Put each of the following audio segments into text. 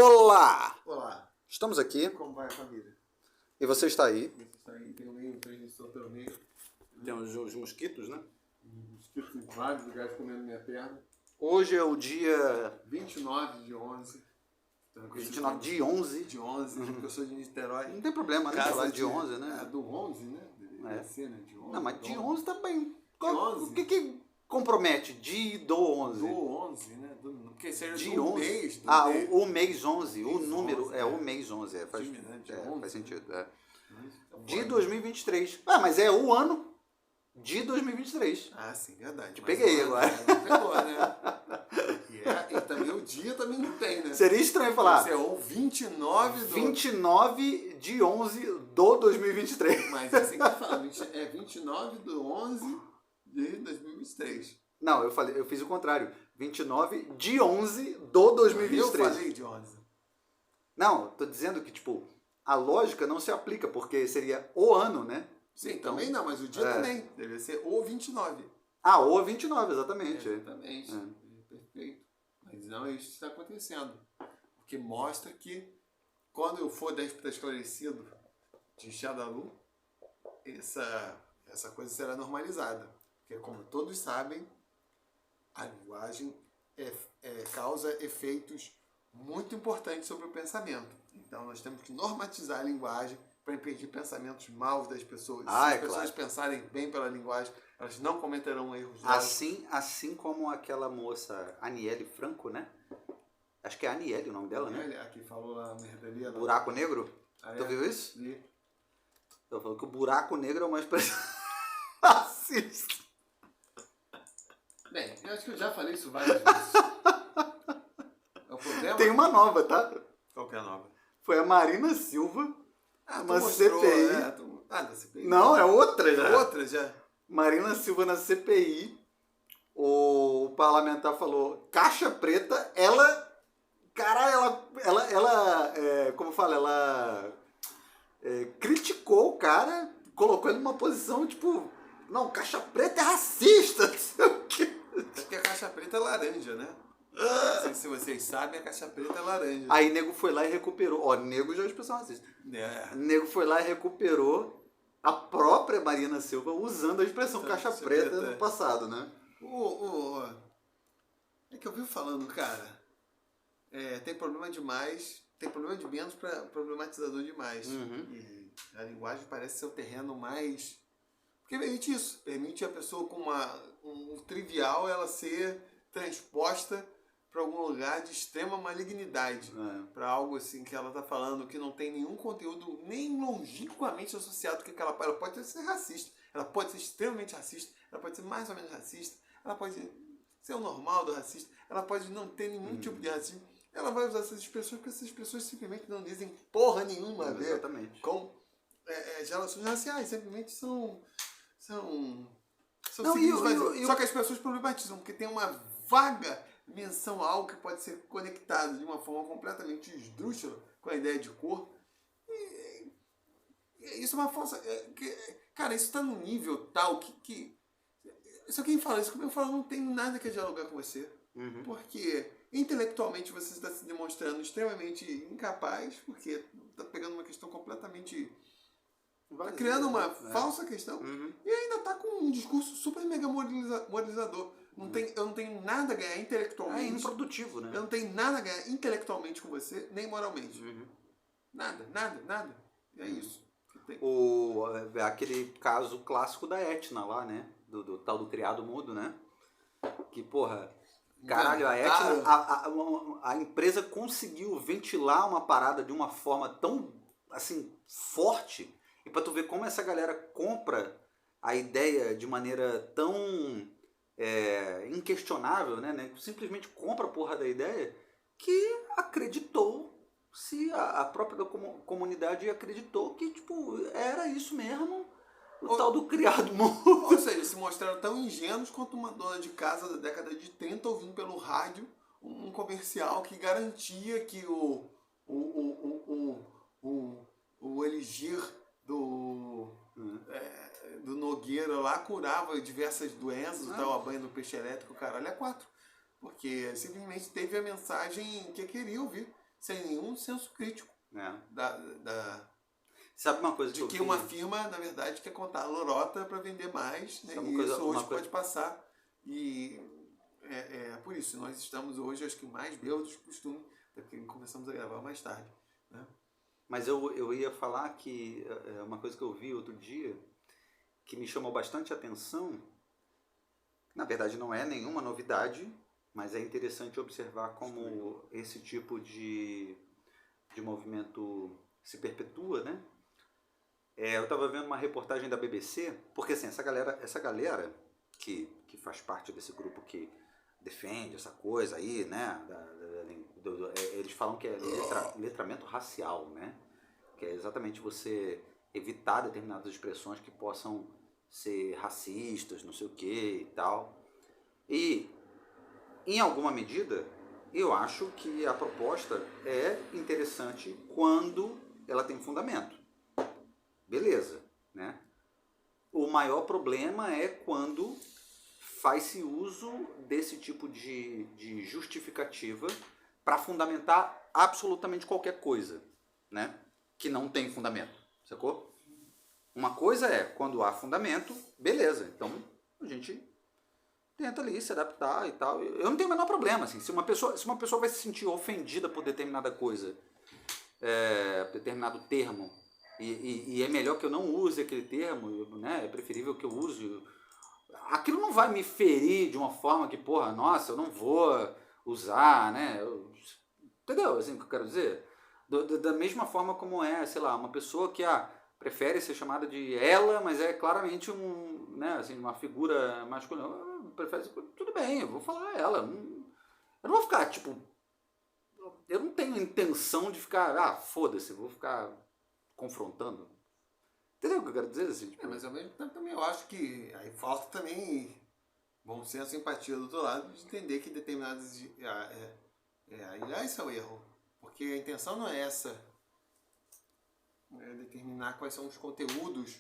Olá! Olá, Estamos aqui como vai a família? e você está aí. Você está aí, tem um meio, um transmissor pelo meio, Temos os mosquitos, né? mosquitos em vários lugares comendo minha perna. Hoje é o dia 29 de 11. 29 de 11. De 11, porque eu sou de Niterói. Não tem problema, né? Falar de 11, né? É, do 11, né? Deveria ser, né? De 11. Não, mas de 11 também. De 11? O que compromete? Do 11? Do 11, né? Porque seria De do 11. mês. Do Ah, mês. o mês 11. O Mês número 11, é o mês 11. Faz, Time, né? De 11, faz sentido. É. Então, De pode. 2023. Ah, mas é o ano de 2023. Ah, sim, verdade. Te Mas peguei não, agora. Não pegou, né? E também o dia também não tem, né? Seria estranho falar. Você é o 29 do... 29 de 11 do 2023. Mas é assim que fala, é 29 de 11 de 2023. Não, eu fiz o contrário. 29 de 11 do 2023. Eu falei de 11. Não, tô dizendo que, tipo, a lógica não se aplica, porque seria o ano, né? Sim, Então, também não, mas o dia também. Deve ser o 29. Ah, o 29, exatamente. Exatamente. Perfeito. Mas não é isso que está acontecendo. Porque mostra que quando eu for estar esclarecido de Xadalu, essa coisa será normalizada. Porque, como todos sabem, a linguagem causa efeitos muito importantes sobre o pensamento. Então, nós temos que normatizar a linguagem para impedir pensamentos maus das pessoas. Ah, Se é as pessoas claro. pensarem bem pela linguagem, elas não cometerão erros. Assim como aquela moça, Aniele Franco, né? Acho que é Aniele o nome dela, né? Aqui falou lá na merdaria. Buraco Negro. Tu viu isso? Vi. Eu falo que o buraco negro é uma expressão racista. Bem, eu acho que eu já falei isso várias vezes. É o problema? Tem uma nova, tá? Qual que é a nova? Foi a Marina Silva, Ah, uma tu mostrou, CPI. né? Da CPI. Não, é outra já. Outra já. Marina Silva na CPI, o parlamentar falou, caixa preta, como fala, ela criticou o cara, colocou ele numa posição, tipo, não, caixa preta é racista, não sei o quê. Porque a caixa preta é laranja, né? Não sei se vocês sabem, a caixa preta é laranja. Aí nego foi lá e recuperou, ó, nego já é expressão racista. Nego foi lá e recuperou a própria Marina Silva usando a expressão caixa preta no passado, né? É que eu vi falando, cara, tem problema demais, tem problema de menos para problematizador demais. E a linguagem parece ser o terreno mais... Porque permite isso, permite a pessoa com um trivial ela ser transposta para algum lugar de extrema malignidade, para algo assim que ela está falando que não tem nenhum conteúdo nem longínquamente associado com aquela. Ela pode ser racista, ela pode ser extremamente racista, ela pode ser mais ou menos racista, ela pode ser o normal do racista, ela pode não ter nenhum tipo de racismo. Ela vai usar essas expressões porque essas pessoas simplesmente não dizem porra nenhuma a ver com as relações raciais, simplesmente são Não, signos vazios. Só que as pessoas problematizam, porque tem uma vaga menção a algo que pode ser conectado de uma forma completamente esdrúxula com a ideia de cor. E isso é uma força... cara, isso está num nível tal que só quem fala isso, como eu falo, não tem nada que dialogar com você. Porque intelectualmente você está se demonstrando extremamente incapaz, porque está pegando uma questão completamente... Tá criando uma falsa questão e ainda tá com um discurso super mega moralizador. Eu não tenho nada a ganhar intelectualmente. É improdutivo, né? Eu não tenho nada a ganhar intelectualmente com você, nem moralmente. Nada. E é isso. Aquele caso clássico da Etna lá, né? Do tal do criado mudo, né? Que, porra, caralho, a Etna, a empresa conseguiu ventilar uma parada de uma forma tão, assim, forte. E pra tu ver como essa galera compra a ideia de maneira tão inquestionável, né? Simplesmente compra a porra da ideia, que acreditou-se, a própria comunidade acreditou que, tipo, era isso mesmo, o tal do criado mudo. Ou seja, se mostraram tão ingênuos quanto uma dona de casa da década de 30 ouvindo pelo rádio um comercial que garantia que o elixir do Nogueira lá curava diversas doenças, a banha do peixe elétrico, caralho, é 4. Porque simplesmente teve a mensagem que eu queria ouvir. sem nenhum senso crítico. Sabe uma coisa de que uma firma, na verdade, quer contar lorota para vender mais, né? E isso hoje pode passar. E por isso, nós estamos hoje, acho que mais bêbados do costume, porque começamos a gravar mais tarde. Né? Mas eu ia falar que uma coisa que eu vi outro dia, que me chamou bastante atenção, na verdade não é nenhuma novidade, mas é interessante observar como esse tipo de movimento se perpetua, né? Eu estava vendo uma reportagem da BBC, porque assim, essa galera que faz parte desse grupo que defende essa coisa aí, né? Eles falam que é letramento racial, né? Que é exatamente você evitar determinadas expressões que possam ser racistas, não sei o que e tal. E, em alguma medida, eu acho que a proposta é interessante quando ela tem fundamento. Beleza, né? O maior problema é quando faz-se uso desse tipo de justificativa para fundamentar absolutamente qualquer coisa, né? Que não tem fundamento, sacou? Uma coisa é, quando há fundamento, beleza, então a gente tenta ali se adaptar e tal. Eu não tenho o menor problema, assim, se uma pessoa vai se sentir ofendida por determinada coisa, determinado termo, e é melhor que eu não use aquele termo, né? É preferível que eu use. Aquilo não vai me ferir de uma forma que, porra, nossa, eu não vou usar, né? Entendeu? Assim, o que eu quero dizer? Da mesma forma como sei lá, uma pessoa que prefere ser chamada de ela, mas é claramente né, assim, uma figura masculina. Prefere, tudo bem, eu vou falar ela. Eu não vou ficar, tipo... Eu não tenho intenção de ficar, foda-se, vou ficar confrontando. Entendeu o que eu quero dizer? Assim, tipo... mas ao mesmo tempo também eu acho que aí falta também bom senso e empatia do outro lado de entender que determinadas... Aliás, esse é o erro. Porque a intenção não é essa. Determinar quais são os conteúdos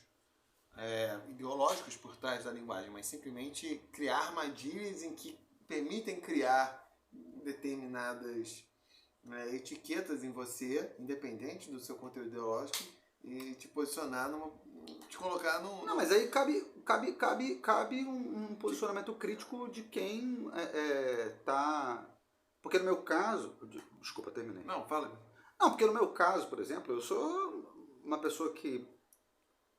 ideológicos por trás da linguagem, mas simplesmente criar armadilhas em que permitem criar determinadas etiquetas em você, independente do seu conteúdo ideológico, e te posicionar te colocar num... Não, mas aí cabe um posicionamento crítico de quem tá... Porque no meu caso... Desculpa, terminei. Não, fala. Não, porque no meu caso, por exemplo, eu sou uma pessoa que...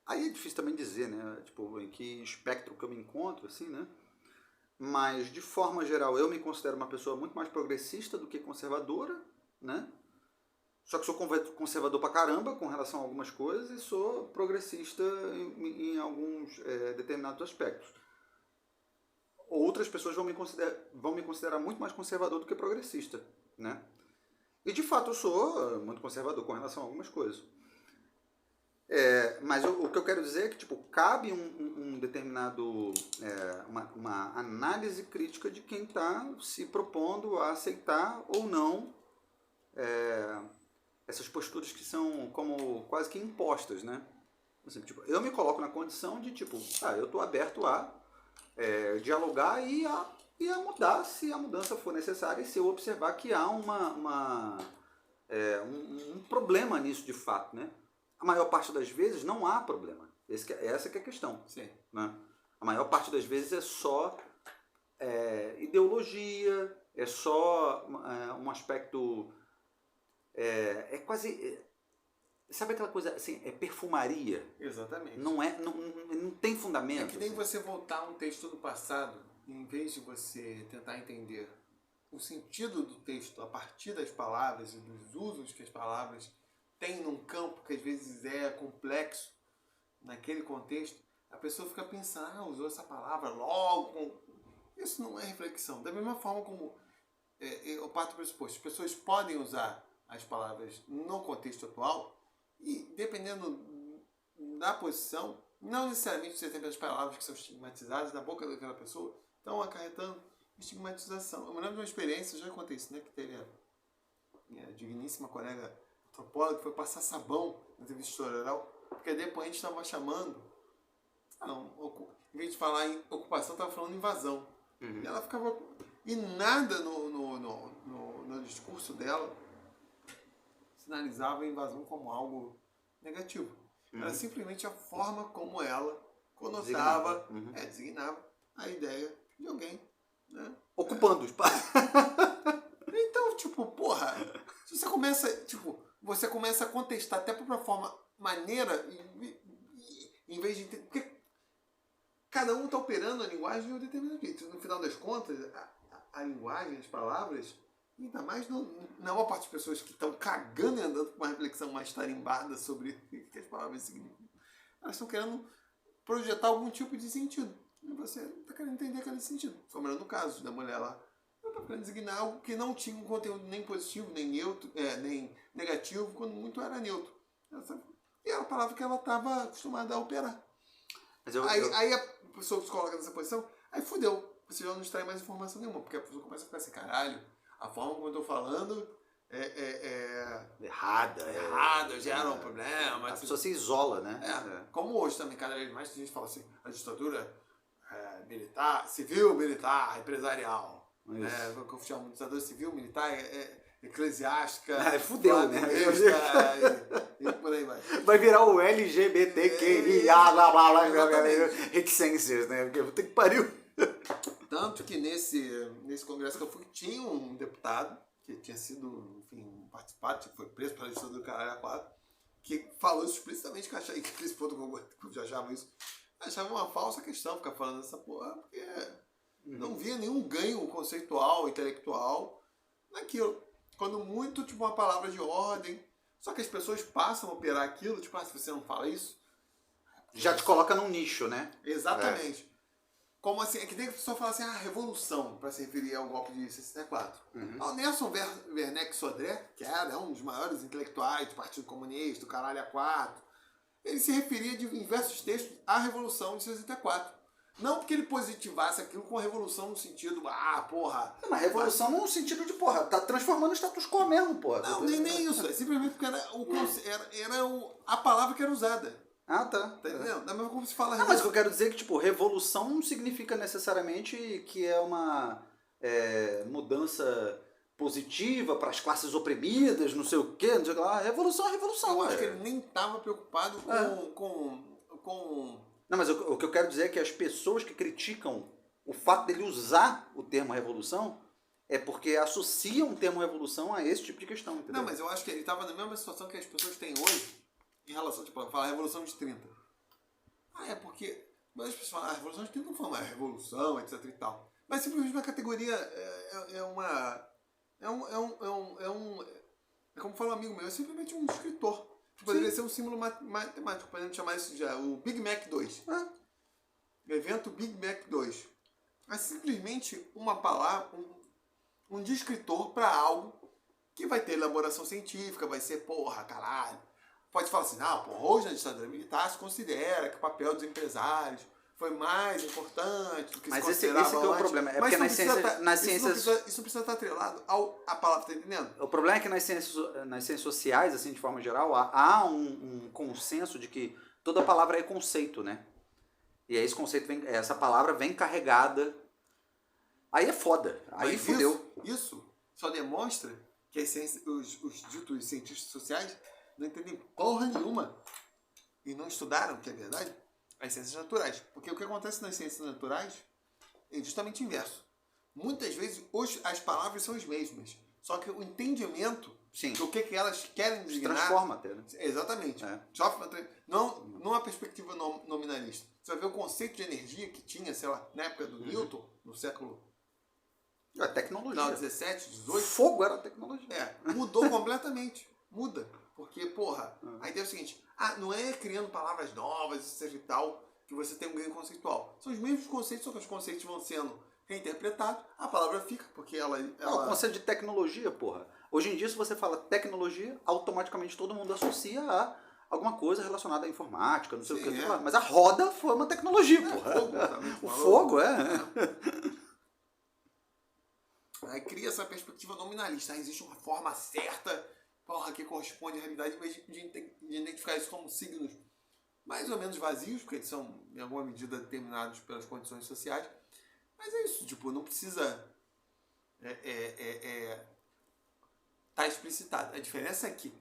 Aí é difícil também dizer, né? Tipo, em que espectro que eu me encontro, assim, né? Mas, de forma geral, eu me considero uma pessoa muito mais progressista do que conservadora, né? Só que sou conservador pra caramba com relação a algumas coisas e sou progressista em alguns determinados aspectos. Outras pessoas vão me considerar muito mais conservador do que progressista, né? E de fato eu sou muito conservador com relação a algumas coisas. Mas o que eu quero dizer é que tipo, cabe um determinado... uma análise crítica de quem está se propondo a aceitar ou não essas posturas que são como quase que impostas, né? Assim, tipo, eu me coloco na condição de tipo, eu estou aberto a dialogar e a mudar se a mudança for necessária e se eu observar que há um problema nisso de fato, né? A maior parte das vezes não há problema. Essa que é a questão. Sim. Né? A maior parte das vezes é só ideologia, é só um aspecto... é quase... Sabe aquela coisa assim, perfumaria? Exatamente. Não tem fundamento. É que nem assim. você voltar a um texto do passado, em vez de você tentar entender o sentido do texto a partir das palavras e dos usos que as palavras têm num campo que às vezes é complexo, naquele contexto, a pessoa fica pensando, usou essa palavra logo. Isso não é reflexão. Da mesma forma como eu parto do pressuposto, as pessoas podem usar as palavras no contexto atual e, dependendo da posição, não necessariamente você tem as palavras que são estigmatizadas na boca daquela pessoa, estão acarretando estigmatização. Eu me lembro de uma experiência, eu já contei isso, né, que teve a minha digníssima colega antropóloga que foi passar sabão na entrevista historial, porque a depoente estava chamando, em vez de falar em ocupação, estava falando invasão. Uhum. E ela ficava... E nada no discurso dela sinalizava a invasão como algo negativo. Era simplesmente a forma como ela conotava, designava a ideia de alguém, né? Ocupando o espaço. Então, tipo, porra, se você começa a contestar até por uma forma maneira, em vez de... Porque cada um está operando a linguagem de um determinado jeito. No final das contas, a linguagem, as palavras, ainda mais na maior parte das pessoas que estão cagando e andando com uma reflexão mais tarimbada sobre o que as palavras significam, elas estão querendo projetar algum tipo de sentido. E você está querendo entender aquele sentido. Como era no caso da mulher lá. Ela está querendo designar algo que não tinha um conteúdo nem positivo, nem neutro, nem negativo, quando muito era neutro. E era a palavra que ela estava acostumada a operar. Mas aí a pessoa que se coloca nessa posição, aí fudeu. Você já não extrai mais informação nenhuma, porque a pessoa começa a ficar assim, caralho, a forma como eu estou falando errada, gera um problema. A pessoa se isola, né? Como hoje também, cada vez mais a gente fala assim, a ditadura militar, civil, militar, empresarial. O que eu chamo de ditadura civil, militar, eclesiástica. Fudeu, né? E por aí vai. Vai virar o LGBTQIA, blá blá blá, reticências, né? Porque puta que pariu. Tanto que nesse congresso que eu fui, tinha um deputado que tinha sido, enfim, participado, que foi preso pela ditadura do Caralho A4, que falou explicitamente que aquele ponto que eu já achava isso, achava uma falsa questão ficar falando essa porra, porque não via nenhum ganho conceitual, intelectual naquilo. Quando muito, tipo, uma palavra de ordem, só que as pessoas passam a operar aquilo, tipo, se você não fala isso... Já te coloca num nicho, né? Exatamente. Como assim, é que nem a pessoa fala assim, revolução, para se referir ao golpe de 64. O Nelson Werneck Sodré, que era um dos maiores intelectuais do Partido Comunista, do Caralho A4, ele se referia em diversos textos à Revolução de 64. Não porque ele positivasse aquilo com a revolução no sentido, porra... Mas revolução no sentido de, porra, tá transformando o status quo mesmo, porra. Não, nem isso. É simplesmente porque era a palavra que era usada. Tá. Tá entendendo? Da mesma como se fala... Mas o que eu quero dizer é que, tipo, revolução não significa necessariamente que é uma mudança positiva para as classes oprimidas, não sei o quê, não sei o que lá. Revolução é revolução. Eu acho que ele nem estava preocupado com... Não, mas o que eu quero dizer é que as pessoas que criticam o fato dele usar o termo revolução é porque associam o termo revolução a esse tipo de questão, entendeu? Não, mas eu acho que ele estava na mesma situação que as pessoas têm hoje em relação, tipo, falar Revolução de 30. É porque... Mas as pessoas falam, a Revolução de 30 não foi uma revolução, etc e tal. Mas simplesmente uma categoria como fala um amigo meu, é simplesmente um escritor. Poderia ser um símbolo matemático, podemos chamar isso já, o Big Mac 2. O evento Big Mac 2. É simplesmente uma palavra, um descritor para algo que vai ter elaboração científica, vai ser, porra, caralho. Pode falar assim, hoje na ditadura militar se considera que o papel dos empresários foi mais importante do que mas se considerava esse que é o problema. É porque nas ciências... Isso precisa estar atrelado à palavra, tá entendendo? O problema é que nas ciências sociais, assim, de forma geral, há um consenso de que toda palavra é conceito, né? E aí essa palavra vem carregada. Aí é foda. Aí fudeu. Isso só demonstra que os ditos cientistas sociais não entendem porra nenhuma e não estudaram, que é verdade, as ciências naturais. Porque o que acontece nas ciências naturais é justamente o inverso. Muitas vezes as palavras são as mesmas, só que o entendimento do que elas querem designar... Transforma até, né? Exatamente. Não uma perspectiva nominalista. Você vai ver o conceito de energia que tinha, sei lá, na época do Newton, no século... É tecnologia. Não, 17, 18... Fogo era tecnologia. Mudou completamente. Muda. Porque, porra, a ideia é o seguinte, não é criando palavras novas, etc e tal, que você tem um ganho conceitual. São os mesmos conceitos, só que os conceitos vão sendo reinterpretados, a palavra fica, porque ela... Não, o conceito de tecnologia, porra. Hoje em dia, se você fala tecnologia, automaticamente todo mundo associa a alguma coisa relacionada à informática, não sei o que. Mas a roda foi uma tecnologia, porra. O fogo, Aí cria essa perspectiva nominalista. Existe uma forma certa, porra, que corresponde à realidade, em vez de identificar isso como signos mais ou menos vazios, porque eles são, em alguma medida, determinados pelas condições sociais. Mas é isso, tipo, não precisa tá explicitado. A diferença é que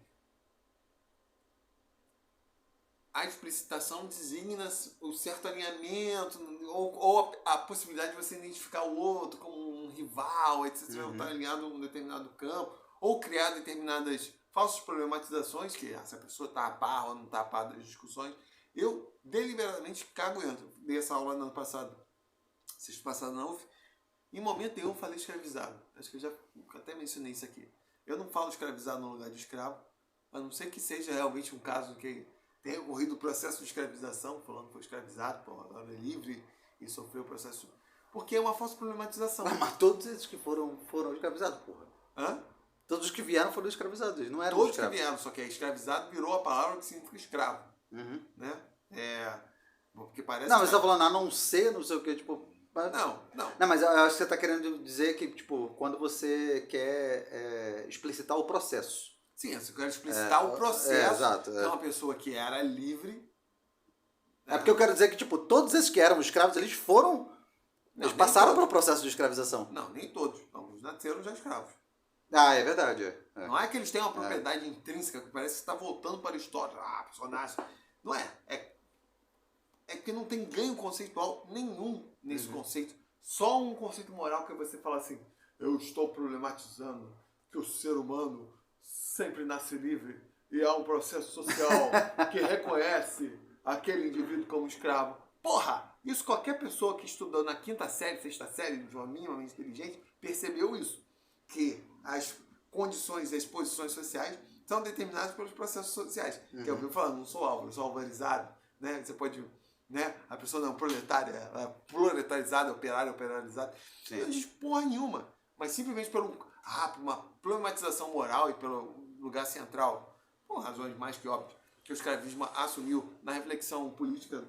a explicitação designa o certo alinhamento ou a possibilidade de você identificar o outro como um rival, etc. Você vai estar alinhado em um determinado campo, ou criar determinadas falsas problematizações, que essa pessoa está a par ou não está a par das discussões. Eu deliberadamente cago e entro. Dei essa aula no ano passado, sexta passada na UF. Em momento nenhum eu falei escravizado. Acho que eu já até mencionei isso aqui. Eu não falo escravizado no lugar de escravo, a não ser que seja realmente um caso que tenha ocorrido o processo de escravização, falando que foi escravizado, agora é livre e sofreu o processo. Porque é uma falsa problematização. Mas todos esses que foram escravizados, porra. Hã? Todos os que vieram foram escravizados, eles não eram todos escravos. Que vieram, só que escravizado virou a palavra que significa escravo. Né? Porque parece não, mas você tá falando a não ser, não sei o que, tipo... Não. Não, mas eu acho que você tá querendo dizer que, tipo, quando você quer explicitar o processo. Sim, você quer explicitar o processo. Exato. Então, uma pessoa que era livre... Porque eu quero dizer que, tipo, todos esses que eram escravos, eles foram... Eles passaram pelo processo de escravização. Não, nem todos. Alguns nasceram já escravos. Ah, é verdade. Não é que eles tenham uma propriedade intrínseca, que parece que está voltando para a história. A pessoa nasce. Não é. É que não tem ganho conceitual nenhum nesse conceito. Só um conceito moral que você fala assim, eu estou problematizando que o ser humano sempre nasce livre e há um processo social que reconhece aquele indivíduo como escravo. Porra! Isso qualquer pessoa que estudou na 5ª série, 6ª série, de uma minimamente inteligente, percebeu isso. Que as condições e as posições sociais são determinadas pelos processos sociais. Que eu falando, não sou Álvaro, eu sou alvarizado. Né? Você pode... Né? A pessoa não é proletária, ela é proletarizada, operária-operarizada. Não diz porra nenhuma. Mas simplesmente por uma problematização moral e pelo lugar central, por razões mais que óbvias, que o escravismo assumiu na reflexão política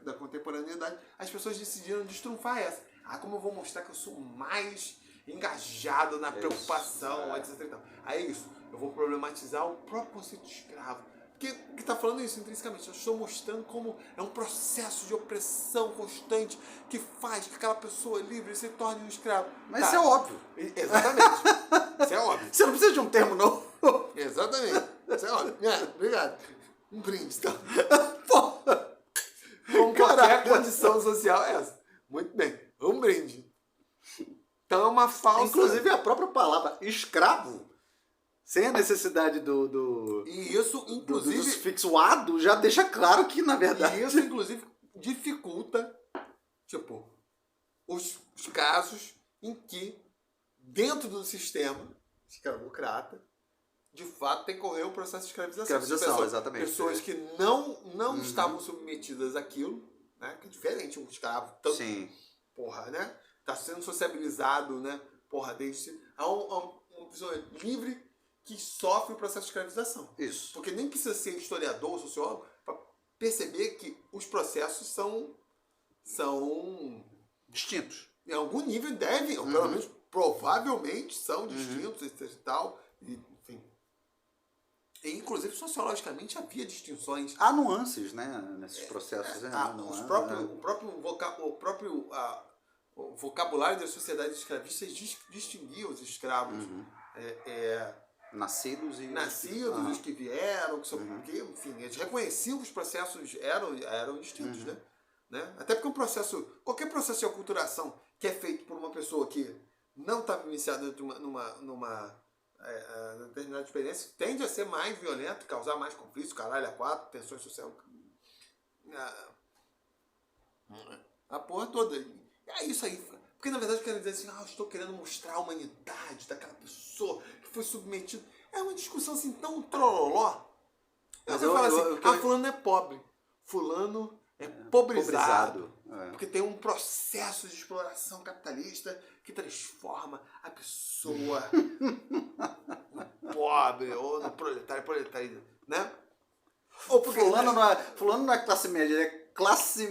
da contemporaneidade, as pessoas decidiram destrunfar essa. Como eu vou mostrar que eu sou mais engajado na preocupação, etc. Aí é isso. Eu vou problematizar o próprio conceito de escravo. Porque está falando isso intrinsecamente. Eu estou mostrando como é um processo de opressão constante que faz que aquela pessoa livre se torne um escravo. Mas isso é óbvio. Exatamente. Isso é óbvio. Você não precisa de um termo novo. Exatamente. Isso é óbvio. Obrigado. Um brinde, então. Porra. Como qualquer condição social é essa. Muito bem. Um brinde. Então é uma falsa... Inclusive a própria palavra escravo, sem a necessidade E isso, inclusive... do sufixo ado, já deixa claro que, na verdade... E isso, inclusive, dificulta, tipo, os casos em que, dentro do sistema escravocrata, de fato tem que correr o processo de escravização. Exatamente. Pessoas que não estavam submetidas àquilo, né? Que é diferente um escravo. Tanto, Sim. Porra, né? Tá sendo sociabilizado, né? Porra, desde... Há uma pessoa livre que sofre o processo de escravização. Isso. Porque nem precisa ser historiador ou sociólogo para perceber que os processos são distintos. Em algum nível devem, ou pelo menos provavelmente são distintos, etc e tal. Enfim. E, inclusive, sociologicamente havia distinções. Há nuances, né, nesses processos. O próprio vocabulário das sociedades escravistas distinguia os escravos. Nascidos, os que vieram, que enfim, eles reconheciam que os processos eram distintos, né? Até porque qualquer processo de aculturação que é feito por uma pessoa que não está iniciada numa determinada experiência, tende a ser mais violento, causar mais conflitos, caralho, tensões sociais, a porra toda. É isso aí. Porque na verdade eu quero dizer assim, eu estou querendo mostrar a humanidade daquela pessoa que foi submetida. É uma discussão assim tão trololó. Mas eu falo assim, fulano é pobre, fulano é pobrizado. Porque tem um processo de exploração capitalista que transforma a pessoa no pobre ou no proletário, né? Ou porque fulano não é classe média, ele é classe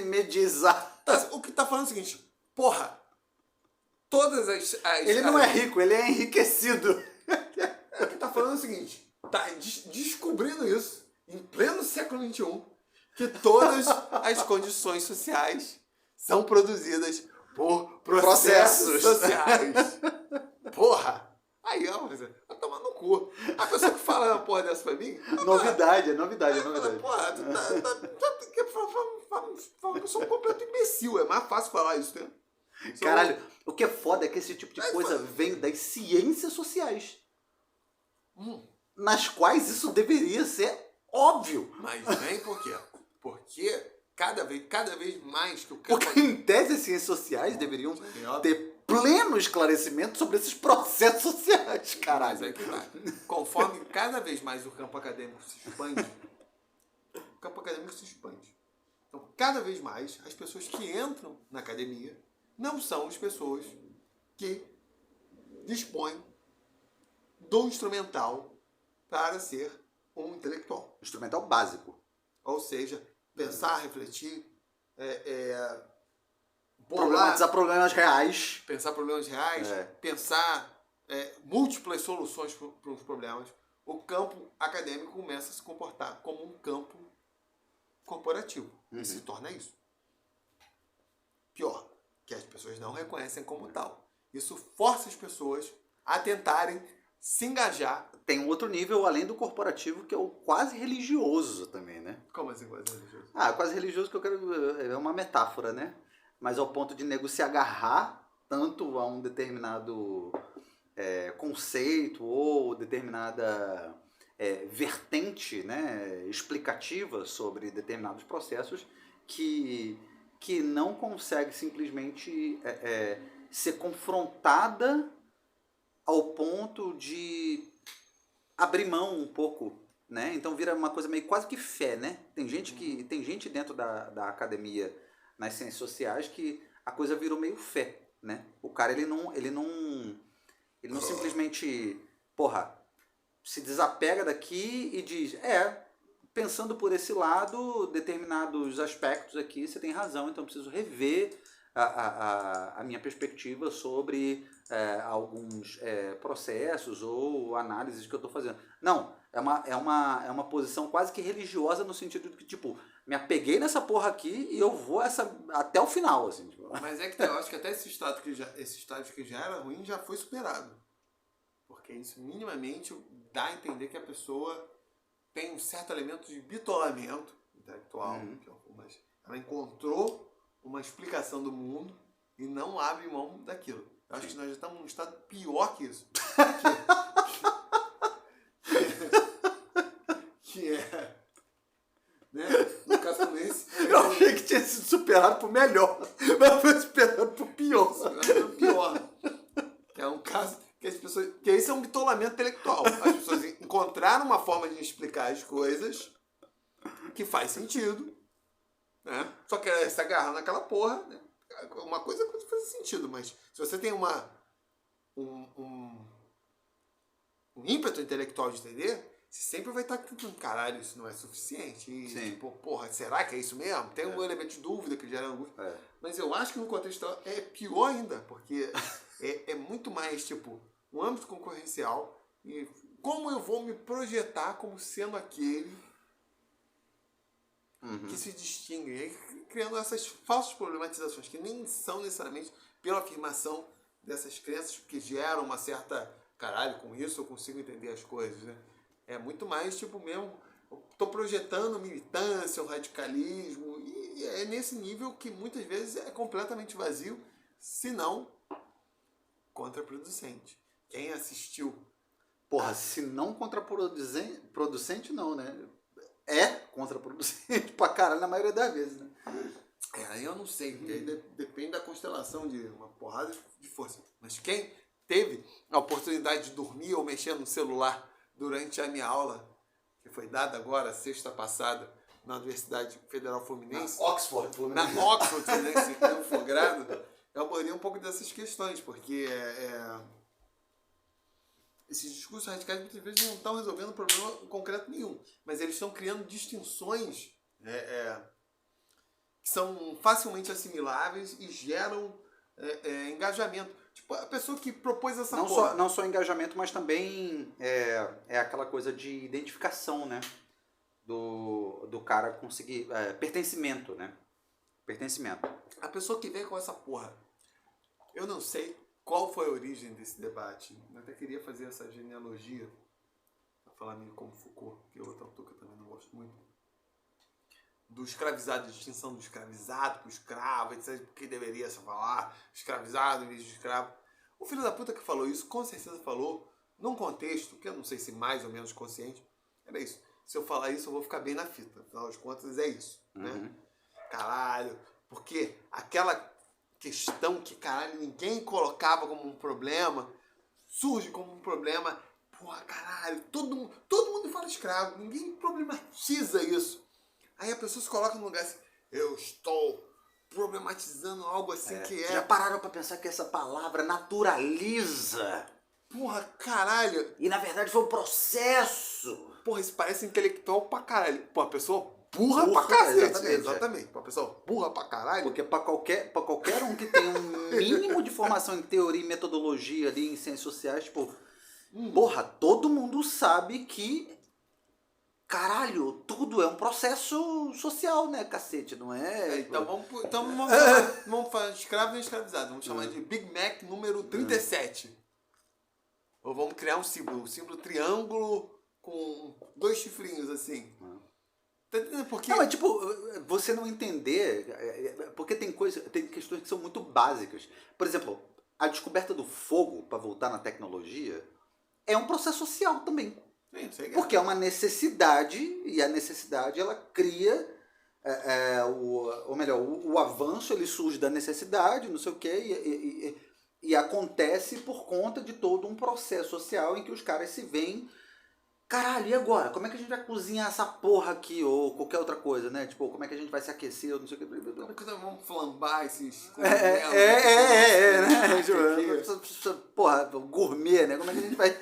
mediizada. O que tá falando é o seguinte, porra, todas as ele não é rico, ele é enriquecido. O que tá falando é o seguinte, tá descobrindo isso em pleno século XXI, que todas as condições sociais são produzidas por processos sociais. Porra! Aí, vai tomar no cu. amor. A pessoa que fala uma porra dessa pra mim... Novidade. Porra, tu uma pessoa um completo imbecil. É mais fácil falar isso, né? Caralho, o que é foda é que esse tipo de coisa vem das ciências sociais. Nas quais isso deveria ser óbvio. Mas vem por quê? Porque cada vez mais que o campo... Porque em tese as ciências sociais deveriam ter pleno esclarecimento sobre esses processos sociais, caralho. Mas é que vai. Conforme cada vez mais o campo acadêmico se expande, Então, cada vez mais, as pessoas que entram na academia não são as pessoas que dispõem do instrumental para ser um intelectual. Instrumental básico. Ou seja, pensar, refletir, problematizar problemas reais. Pensar problemas reais, pensar múltiplas soluções para os problemas. O campo acadêmico começa a se comportar como um campo corporativo. E se torna isso. Pior, que as pessoas não reconhecem como tal. Isso força as pessoas a tentarem se engajar. Tem um outro nível além do corporativo, que é o quase religioso também, né? Como assim quase religioso? Quase religioso que eu quero... É uma metáfora, né? Mas ao ponto de nego se agarrar tanto a um determinado conceito ou determinada vertente, né, explicativa sobre determinados processos que não consegue simplesmente ser confrontada ao ponto de abrir mão um pouco, né? Então vira uma coisa meio quase que fé, né? Tem gente dentro da academia nas ciências sociais que a coisa virou meio fé, né? O cara ele não simplesmente, se desapega daqui e diz, pensando por esse lado, determinados aspectos aqui, você tem razão, então eu preciso rever a minha perspectiva sobre alguns processos ou análises que eu estou fazendo. Não, é uma posição quase que religiosa no sentido de que, tipo, me apeguei nessa porra aqui e eu vou até o final, assim. Tipo. Mas é que eu acho que até esse estágio que já era ruim já foi superado. Porque isso minimamente dá a entender que a pessoa tem um certo elemento de bitolamento intelectual. Mas ela encontrou uma explicação do mundo e não abre mão daquilo. Eu acho que nós já estamos num estado pior que isso. Que é... Né? No caso como esse... Eu achei que tinha sido superado por melhor, mas foi superado por pior. Superado por pior. Que é um caso que as pessoas... Que esse é um bitolamento intelectual. As pessoas encontraram uma forma de explicar as coisas que faz sentido, né? Só que ela se agarra naquela porra, né? Uma coisa pode fazer sentido, mas se você tem um ímpeto intelectual de entender, você sempre vai estar tentando, caralho, isso não é suficiente. E, tipo, porra, será que é isso mesmo? Tem um elemento de dúvida que gera angústia. Mas eu acho que no contexto é pior ainda, porque é muito mais, tipo, um âmbito concorrencial e como eu vou me projetar como sendo aquele que se distingue. E aí, criando essas falsas problematizações que nem são necessariamente pela afirmação dessas crenças que geram uma certa, caralho, com isso eu consigo entender as coisas, né? É muito mais, tipo, mesmo, estou projetando militância, o radicalismo, e é nesse nível que muitas vezes é completamente vazio, se não contraproducente. Quem assistiu... Porra, se não contraproducente, não, né? É contraproducente pra caralho na maioria das vezes, né? Aí eu não sei, depende da constelação de uma porrada de força. Mas quem teve a oportunidade de dormir ou mexer no celular durante a minha aula, que foi dada agora, sexta passada, na Universidade Federal Fluminense. Na Oxford Fluminense. Na Oxford Fluminense, em Campo Grande, eu abordei um pouco dessas questões, porque esses discursos radicais muitas vezes não estão resolvendo problema concreto nenhum, mas eles estão criando distinções que são facilmente assimiláveis e geram engajamento. Tipo, a pessoa que propôs essa porra... Não só engajamento, mas também é aquela coisa de identificação, né? Do cara conseguir... pertencimento, né? Pertencimento. A pessoa que vem com essa porra... Eu não sei qual foi a origem desse debate. Eu até queria fazer essa genealogia falar meio como Foucault, que é outro autor que eu também não gosto muito, do escravizado, distinção do escravizado pro escravo, etc, que deveria se falar escravizado em vez de escravo. O filho da puta que falou isso, com certeza falou num contexto, que eu não sei se mais ou menos consciente, era isso. Se eu falar isso, eu vou ficar bem na fita. Afinal de contas, é isso, né? Caralho, porque aquela questão que, caralho, ninguém colocava como um problema, surge como um problema. Porra, caralho, todo mundo fala escravo, ninguém problematiza isso. Aí a pessoa se coloca no lugar assim, eu estou problematizando algo assim que é... Já pararam pra pensar que essa palavra naturaliza? Porra, caralho. E na verdade foi um processo. Porra, isso parece intelectual pra caralho. Pô, a pessoa burra pra cacete. Exatamente. Pô, a pessoa burra pra caralho. Porque pra qualquer um que tenha um mínimo de formação em teoria e metodologia ali em ciências sociais, tipo, porra, todo mundo sabe que, caralho, tudo é um processo social, né, cacete, não é? Então vamos falar de escravo e escravizado. Vamos chamar de Big Mac número 37. Ou vamos criar um símbolo triângulo com 2 chifrinhos assim. Tá entendendo por quê? Não, é tipo, você não entender, porque tem questões que são muito básicas. Por exemplo, a descoberta do fogo, para voltar na tecnologia, é um processo social também. Sim, porque é uma necessidade, e a necessidade ela cria, ou melhor, o avanço ele surge da necessidade, não sei o quê, e acontece por conta de todo um processo social em que os caras se veem, caralho, e agora? Como é que a gente vai cozinhar essa porra aqui? Ou qualquer outra coisa, né? Tipo, como é que a gente vai se aquecer? Ou não sei o que. Vamos flambar esses... né? Porra, gourmet, né? Como é que a gente vai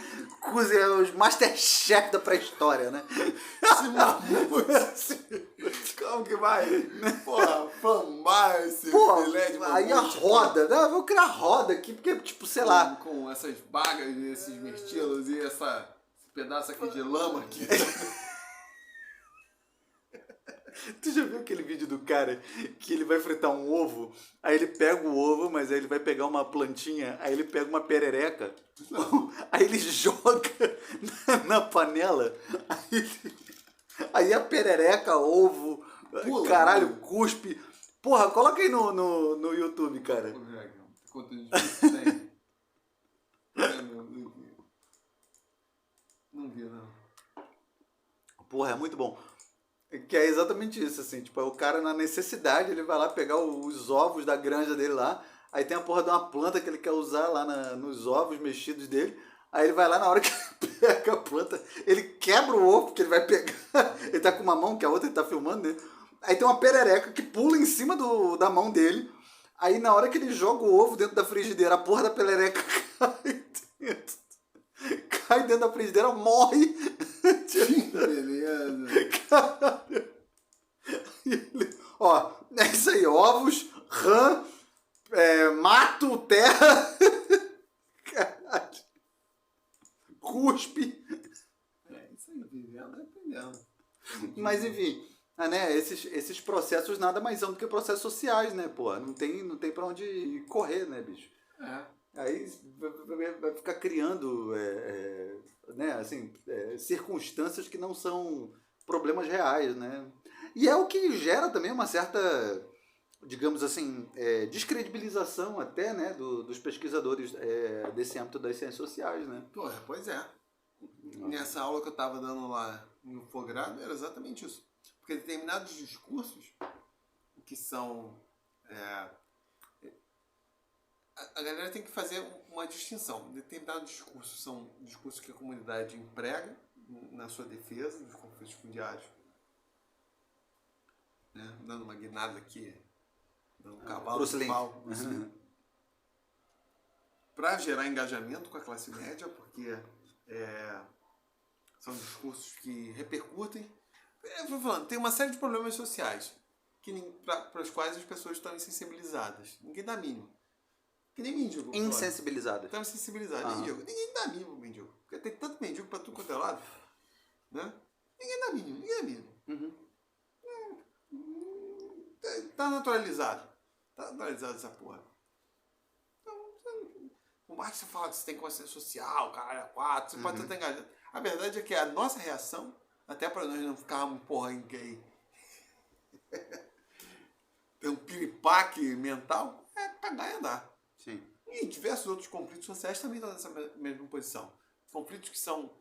cozinhar os Masterchef da pré-história, né? Como que vai? Porra, flambar esse filé de aí a roda. Não, eu vou criar roda aqui, porque, tipo, sei lá. Com essas bagas, esses mirtilos e esse pedaço aqui de lama aqui. Tu já viu aquele vídeo do cara que ele vai fritar um ovo, aí ele pega o ovo, mas aí ele vai pegar uma plantinha, aí ele pega uma perereca, aí ele joga na panela, aí a perereca, ovo, pula, caralho, cuspe. Porra, coloca aí no YouTube, cara. Quanto tem? Não vi, não. Porra, é muito bom. Que é exatamente isso, assim, tipo, é o cara na necessidade, ele vai lá pegar os ovos da granja dele lá, aí tem a porra de uma planta que ele quer usar lá nos ovos mexidos dele, aí ele vai lá, na hora que ele pega a planta, ele quebra o ovo que ele vai pegar, ele tá com uma mão, que a outra ele tá filmando, né? Aí tem uma perereca que pula em cima da mão dele, aí na hora que ele joga o ovo dentro da frigideira, a porra da perereca cai dentro da frigideira, morre. Beleza. Caralho. Ó, é isso aí, ovos, rã, mato, terra, caralho, cuspe. É isso aí, vivendo e aprendendo. Mas enfim, né, esses processos nada mais são do que processos sociais, né, pô? Não tem pra onde correr, né, bicho? Aí vai ficar criando né, assim, circunstâncias que não são problemas reais, né? E é o que gera também uma certa, digamos assim, descredibilização até, né, dos pesquisadores desse âmbito das ciências sociais, né? Porra, pois é. Nessa aula que eu tava dando lá no Fogrado era exatamente isso. Porque determinados discursos que são... A galera tem que fazer uma distinção. Determinados discursos são discursos que a comunidade emprega na sua defesa dos conflitos fundiários. Né? Dando uma guinada aqui, dando um cavalo de pau. Para gerar engajamento com a classe média, porque são discursos que repercutem. Eu vou falando, tem uma série de problemas sociais para os quais as pessoas estão insensibilizadas. Ninguém dá mínimo. Que nem mendigo. Insensibilizado. Estão insensibilizados. Mendigo. Ninguém dá mínimo pro mendigo. Porque tem tanto mendigo pra tudo quanto é lado. Né? Ninguém dá mínimo. Ninguém dá mínimo. Tá naturalizado. Tá naturalizado essa porra. Então, por mais que você fala que você tem consciência social, caralho, é 4, você pode estar engajado. A verdade é que a nossa reação, até para nós não ficarmos, porra, em gay, tem um piripaque mental, é pagar e andar. Sim. E diversos outros conflitos sociais também estão nessa mesma posição. Conflitos que são...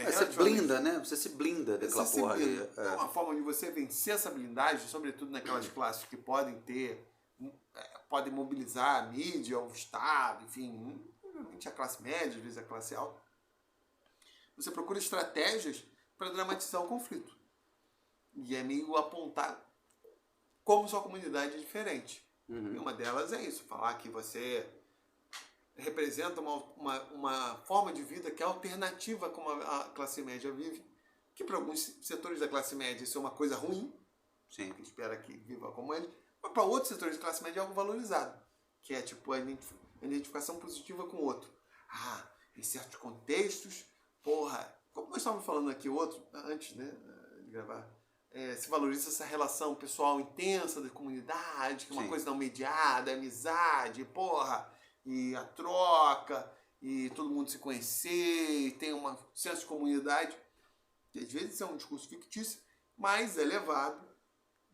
Você blinda, né? Você se blinda daquela porra ali. É uma forma de você vencer essa blindagem, sobretudo naquelas classes que podem mobilizar a mídia, o Estado, enfim, obviamente a classe média, às vezes a classe alta. Você procura estratégias para dramatizar o conflito. E é meio apontar como sua comunidade é diferente. E uma delas é isso, falar que você representa uma forma de vida que é alternativa como a classe média vive, que para alguns setores da classe média isso é uma coisa ruim, sim, que espera que viva como ele, mas para outros setores da classe média é algo valorizado, que é tipo a identificação positiva com o outro. Em certos contextos, porra, como nós estávamos falando aqui antes, né, de gravar, se valoriza essa relação pessoal intensa da comunidade, que é uma coisa não mediada, amizade, porra, e a troca, e todo mundo se conhecer, e tem um senso de comunidade, que às vezes é um discurso fictício, mas é levado,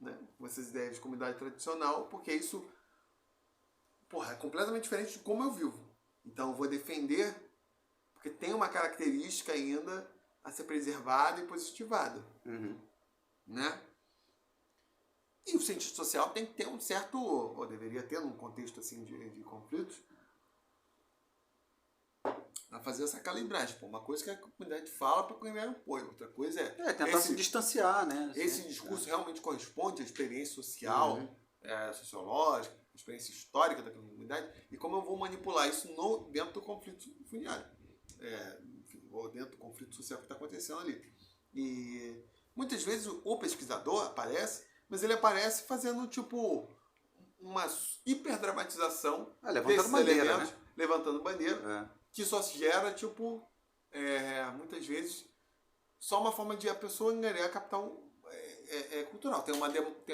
né, com essas ideias de comunidade tradicional, porque isso, porra, é completamente diferente de como eu vivo. Então eu vou defender, porque tem uma característica ainda a ser preservada e positivada. Né? E o cientista social tem que ter um certo, ou deveria ter num contexto assim de conflitos, a fazer essa calibragem. Uma coisa que a comunidade fala para ganhar apoio, outra coisa é tentar se distanciar, né? Esse discurso realmente corresponde à experiência social, sociológica, à experiência histórica da comunidade, e como eu vou manipular isso dentro do conflito fundiário, ou dentro do conflito social que está acontecendo ali. E muitas vezes o pesquisador aparece, mas ele aparece fazendo tipo uma hiperdramatização desses elementos, né? Levantando bandeira, que só se gera tipo, muitas vezes, só uma forma de a pessoa angariar capital cultural. Tem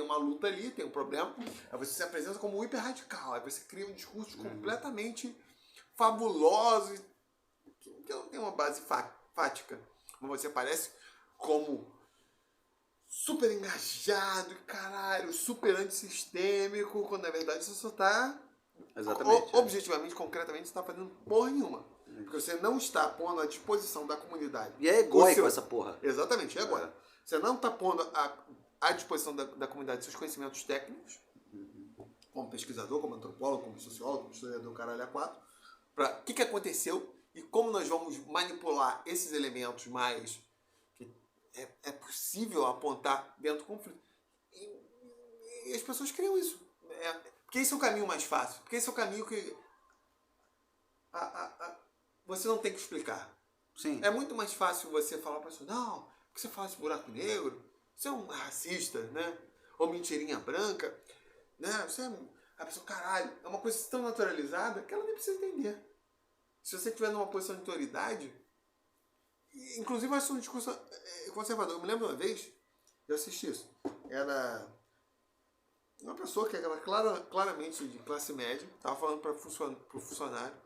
uma luta ali, tem um problema, aí você se apresenta como um hiperradical, aí você cria um discurso completamente fabuloso, que não tem uma base fática, mas você aparece como super engajado, caralho, super antissistêmico, quando na verdade você só está objetivamente, concretamente, você está fazendo porra nenhuma. Porque você não está pondo à disposição da comunidade. E é egóico essa porra. Exatamente, é egóico. Você não está pondo à disposição da comunidade seus conhecimentos técnicos, como pesquisador, como antropólogo, como sociólogo, como historiador, caralho, A4, para o que aconteceu e como nós vamos manipular esses elementos mais que é possível apontar dentro do conflito. E as pessoas criam isso. Porque esse é o caminho mais fácil. Porque esse é o caminho que você não tem que explicar. Sim. É muito mais fácil você falar para a pessoa, não, porque você fala esse buraco negro, você é um racista, né? Ou mentirinha branca, né? Você a pessoa, caralho, é uma coisa tão naturalizada que ela nem precisa entender. Se você estiver numa posição de autoridade, inclusive vai ser um discurso conservador. Eu me lembro uma vez, eu assisti isso, era uma pessoa que era claramente de classe média, estava falando para o funcionário,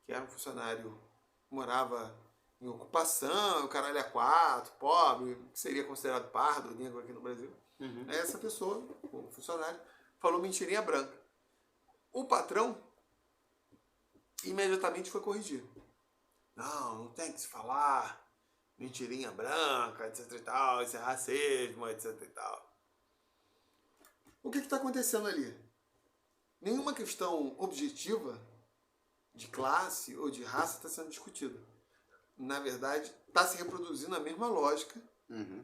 que era um funcionário que morava em ocupação, o caralho A4, pobre, que seria considerado pardo, negro aqui no Brasil. Aí essa pessoa, o funcionário, falou mentirinha branca. O patrão imediatamente foi corrigir. Não tem que se falar mentirinha branca, etc e tal, isso é racismo, etc e tal. O que está acontecendo ali? Nenhuma questão objetiva de classe ou de raça está sendo discutida. Na verdade, está se reproduzindo a mesma lógica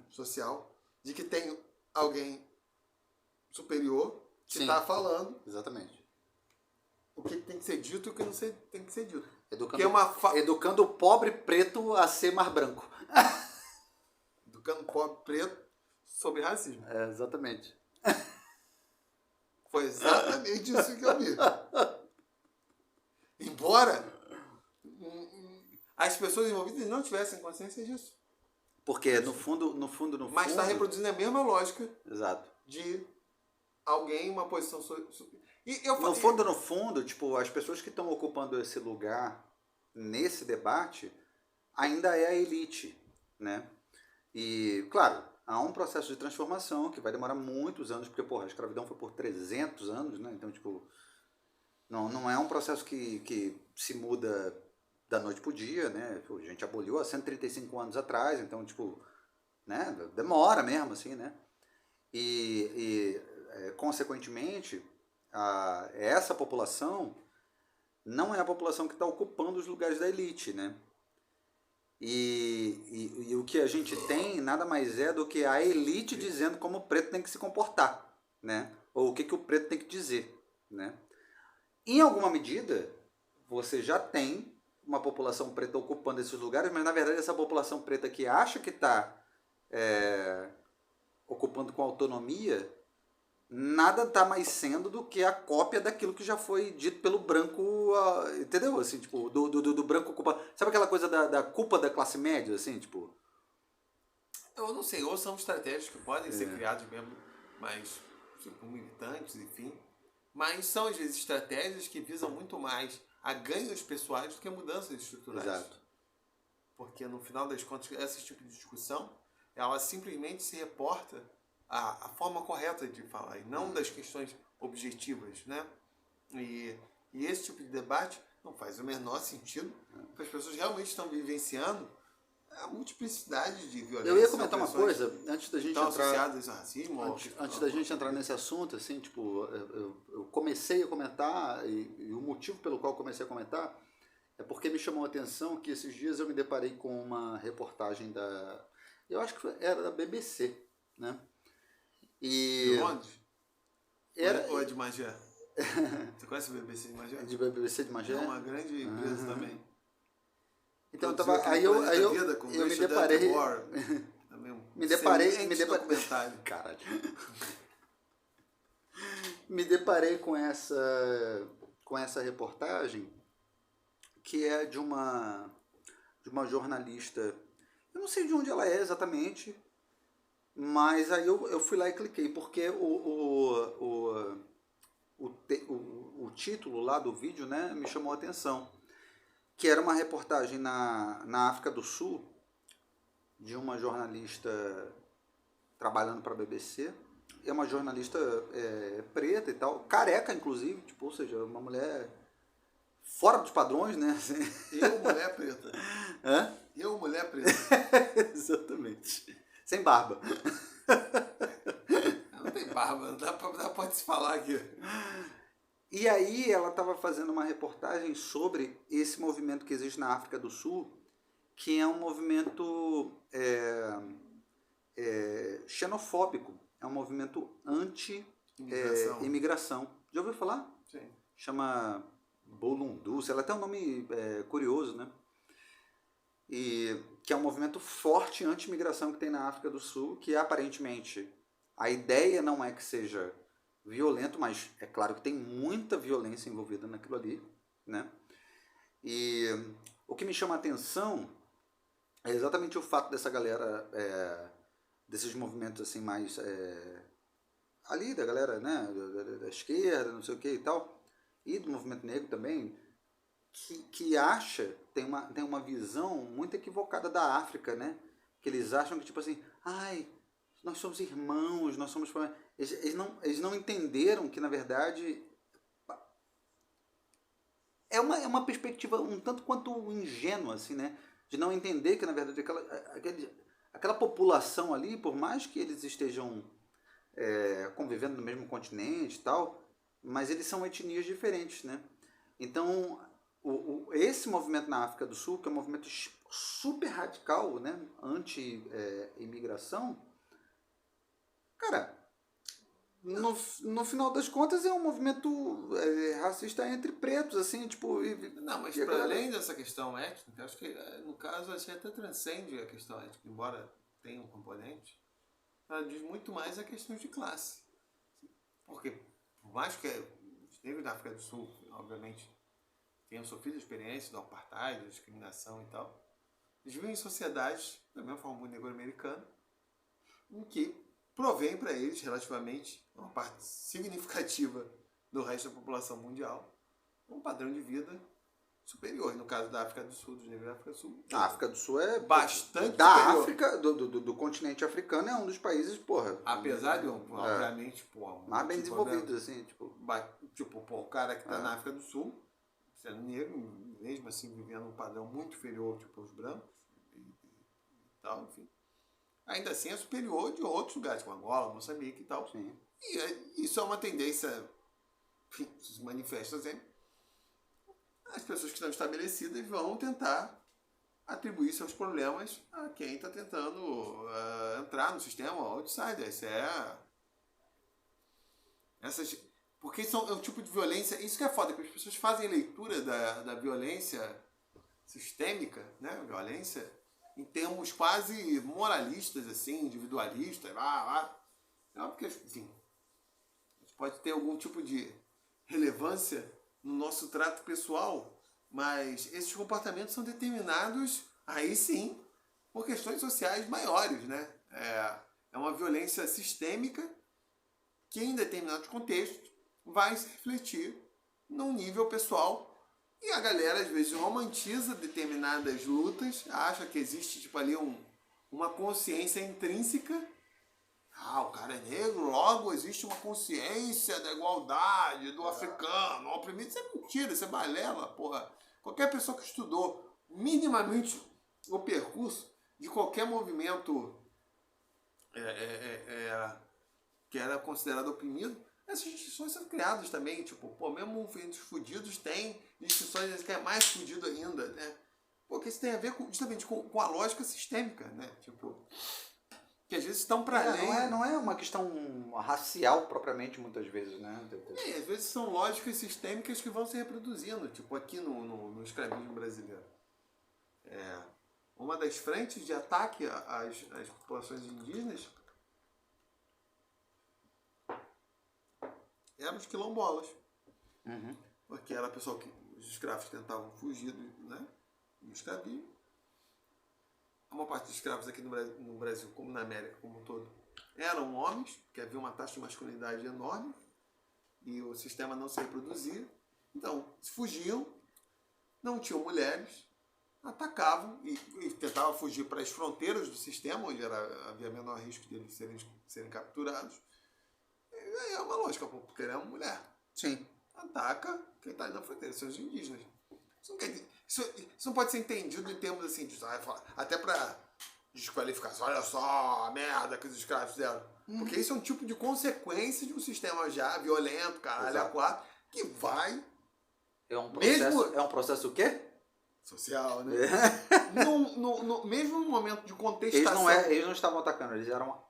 social de que tem alguém superior que está falando. Exatamente. O que tem que ser dito e o que não tem que ser dito. Educando o pobre preto a ser mais branco. Educando o pobre preto sobre racismo. Exatamente. Foi exatamente isso que eu vi. Embora as pessoas envolvidas não tivessem consciência disso. Porque no fundo... Mas está reproduzindo a mesma lógica. Exato. De alguém em uma posição... No fundo, tipo, as pessoas que estão ocupando esse lugar nesse debate ainda é a elite, né? E, claro, há um processo de transformação que vai demorar muitos anos, porque, porra, a escravidão foi por 300 anos, né? Então, tipo, não é um processo que se muda da noite pro dia, né? A gente aboliu há 135 anos atrás, então, tipo, né? Demora mesmo, assim, né? Consequentemente, essa população não é a população que está ocupando os lugares da elite, né? E o que a gente tem nada mais é do que a elite dizendo como o preto tem que se comportar, né? Ou o que o preto tem que dizer, né? Em alguma medida, você já tem uma população preta ocupando esses lugares, mas na verdade essa população preta que acha que está ocupando com autonomia, nada está mais sendo do que a cópia daquilo que já foi dito pelo branco, entendeu? Assim, tipo, do branco culpa. Sabe aquela coisa da culpa da classe média, assim, tipo? Eu não sei, ou são estratégias que podem ser criadas mesmo, mas, tipo, militantes, enfim. Mas são, às vezes, estratégias que visam muito mais a ganhos pessoais do que mudanças estruturais. Exato. Porque, no final das contas, esse tipo de discussão, ela simplesmente se reporta à forma correta de falar, e não das questões objetivas, né? E esse tipo de debate não faz o menor sentido, porque as pessoas realmente estão vivenciando a multiplicidade de violência. Eu ia comentar uma coisa, antes da gente entrar... associadas ao racismo. Antes da gente entrar nesse assunto, assim, tipo, eu comecei a comentar, e o motivo pelo qual eu comecei a comentar é porque me chamou a atenção que esses dias eu me deparei com uma reportagem eu acho que era da BBC, né? De Londres? Ou é de Magé? Você conhece a BBC de Magé? De BBC de Magé? É uma grande empresa também. Então aí eu me deparei. Me deparei. Caralho. Me deparei com essa reportagem que é de uma jornalista. Eu não sei de onde ela é exatamente, mas aí eu fui lá e cliquei, porque o título lá do vídeo, né, me chamou a atenção. Que era uma reportagem na África do Sul, de uma jornalista trabalhando para a BBC. É uma jornalista preta e tal, careca inclusive, tipo, ou seja, uma mulher fora dos padrões, né? Eu, mulher preta. Hã? Eu, mulher preta. Exatamente. Sem barba. Não tem barba, não dá pra se falar aqui. E aí ela estava fazendo uma reportagem sobre esse movimento que existe na África do Sul, que é um movimento xenofóbico, é um movimento anti-imigração. Já ouviu falar? Sim. Chama Bolundu, ela tem um nome curioso, né? E que é um movimento forte anti-imigração que tem na África do Sul, que aparentemente a ideia não é que seja violento, mas é claro que tem muita violência envolvida naquilo ali, né? E o que me chama a atenção é exatamente o fato dessa galera, desses movimentos assim mais ali da galera, né, da esquerda, não sei o que e tal, e do movimento negro também, que acha, tem uma visão muito equivocada da África, né? Que eles acham que tipo assim, ai, nós somos irmãos, nós somos... Eles não entenderam que, na verdade, é uma perspectiva um tanto quanto ingênua, assim, né? De não entender que, na verdade, aquela população ali, por mais que eles estejam convivendo no mesmo continente e tal, mas eles são etnias diferentes, né? Então, esse movimento na África do Sul, que é um movimento super radical, né? Anti-imigração, cara, no final das contas é um movimento racista entre pretos, assim, tipo... Não, mas para além dessa questão étnica, acho que no caso assim, até transcende a questão étnica, embora tenha um componente, ela diz muito mais a questão de classe. Porque, por mais que os negros da África do Sul, obviamente, tenham sofrido a experiência do apartheid, da discriminação e tal, eles vivem em sociedades, da mesma forma o negro americano, em que provém para eles, relativamente, uma parte significativa do resto da população mundial, um padrão de vida superior. No caso da África do Sul, dos negros da África do Sul. A África do Sul é bastante da superior. África, do continente africano, é um dos países, porra. Apesar de, obviamente, mais bem desenvolvido, assim, tipo. O cara que tá na África do Sul, sendo negro, mesmo assim vivendo um padrão muito inferior, tipo, aos brancos e tal, enfim. Ainda assim é superior de outros lugares, como Angola, Moçambique e tal. Sim. E isso é uma tendência que se manifesta sempre. As pessoas que estão estabelecidas vão tentar atribuir seus problemas a quem está tentando entrar no sistema outsider. Porque é um tipo de violência. Isso que é foda, que as pessoas fazem leitura da violência sistêmica, né? Violência em termos quase moralistas, assim, individualistas. É porque, enfim, pode ter algum tipo de relevância no nosso trato pessoal, mas esses comportamentos são determinados, aí sim, por questões sociais maiores, né? É uma violência sistêmica que, em determinados contextos, vai se refletir num nível pessoal. E a galera, às vezes, romantiza determinadas lutas, acha que existe, tipo, ali uma consciência intrínseca. O cara é negro, logo existe uma consciência da igualdade do africano, o oprimido. Isso é mentira, isso é balela, porra. Qualquer pessoa que estudou minimamente o percurso de qualquer movimento que era considerado oprimido, essas instituições são criadas também, tipo, mesmo entre os fudidos tem instituições que é mais fudido ainda, né? Porque isso tem a ver justamente com a lógica sistêmica, né? Tipo, que às vezes estão para além. Não é uma questão racial propriamente, muitas vezes, né? Às vezes são lógicas sistêmicas que vão se reproduzindo, tipo aqui no escravismo brasileiro. Uma das frentes de ataque às populações indígenas eram os quilombolas. Uhum. Porque era a pessoa que os escravos tentavam fugir do escravismo. Uma parte dos escravos aqui no Brasil, como na América como um todo, eram homens, que havia uma taxa de masculinidade enorme, e o sistema não se reproduzia. Então, fugiam, não tinham mulheres, atacavam e tentavam fugir para as fronteiras do sistema, onde havia menor risco de eles serem capturados. E aí é uma lógica, porque ele é uma mulher. Sim. Ataca quem está ali na fronteira, são os indígenas. Isso não pode ser entendido em termos assim, até para desqualificar. Olha só a merda que os escravos fizeram. Porque isso é um tipo de consequência de um sistema já violento, caralho, a quatro, que vai... É um processo, é um processo o quê? Social, né? Mesmo no momento de contestação... Eles não estavam atacando, eles eram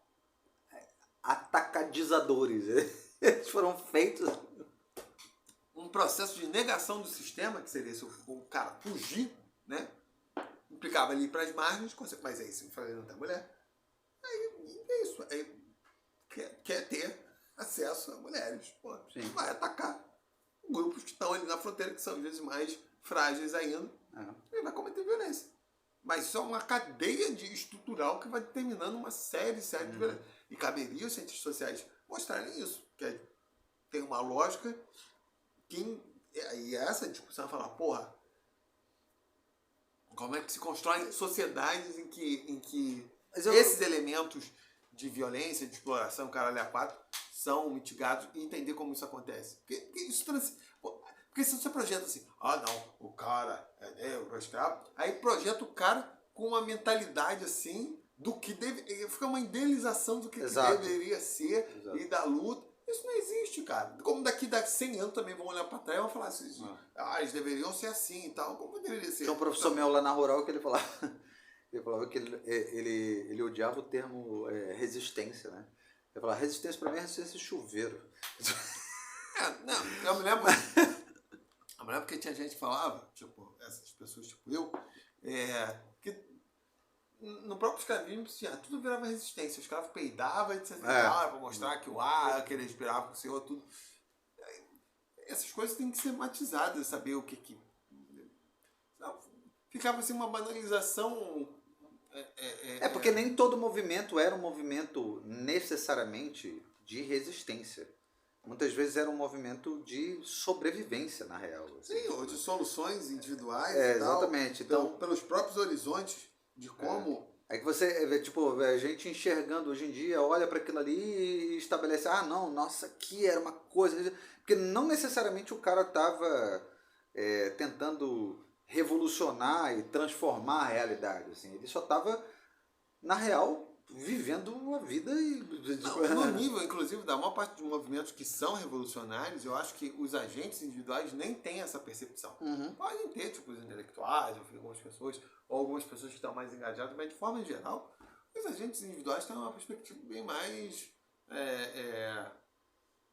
atacadizadores. Eles foram feitos... Um processo de negação do sistema, que seria se o cara fugir, né? Implicava ali para as margens, mas aí se não tem mulher, aí é isso. Aí quer ter acesso a mulheres. Pô, vai atacar grupos que estão ali na fronteira, que são às vezes mais frágeis ainda, e vai cometer violência. Mas isso é uma cadeia estrutural que vai determinando uma série de violência. E caberia os cientistas sociais mostrarem isso, que tem uma lógica. E essa discussão vai falar, porra, como é que se constroem sociedades em que esses elementos de violência, de exploração, caralho a quatro, são mitigados e entender como isso acontece. Porque se você projeta assim, não, o cara é negro, é escravo, aí projeta o cara com uma mentalidade assim, do que fica uma idealização do que deveria ser. Exato. E da luta. Isso não existe, cara. Como daqui 100 anos também vão olhar pra trás e vão falar assim, eles deveriam ser assim e tal. Como deveria ser? Tinha um professor meu lá na Rural que ele falava que ele odiava o termo resistência, né? Ele falava, resistência pra mim é resistência de chuveiro. Eu me lembro... Eu me lembro que tinha gente que falava, tipo, essas pessoas tipo eu, que no próprio escravismo tudo virava resistência. O escravo peidava, etc. Para mostrar que o ar que ele respirava com o senhor, tudo. Essas coisas têm que ser matizadas, saber o que. Ficava assim uma banalização. Porque nem todo movimento era um movimento necessariamente de resistência. muitas vezes era um movimento de sobrevivência, na real. Assim. Sim, ou de soluções individuais e tal. Exatamente. Então, pelos próprios horizontes de como... É que você vê, tipo, a gente enxergando hoje em dia, olha para aquilo ali e estabelece, não, nossa, aqui era uma coisa... Porque não necessariamente o cara estava tentando revolucionar e transformar a realidade, assim. Ele só estava, na real, vivendo a vida e... No nível, inclusive, da maior parte dos movimentos que são revolucionários, eu acho que os agentes individuais nem têm essa percepção. Podem ter, tipo, os intelectuais, algumas pessoas, ou algumas pessoas que estão mais engajadas, mas de forma geral, os agentes individuais têm uma perspectiva bem mais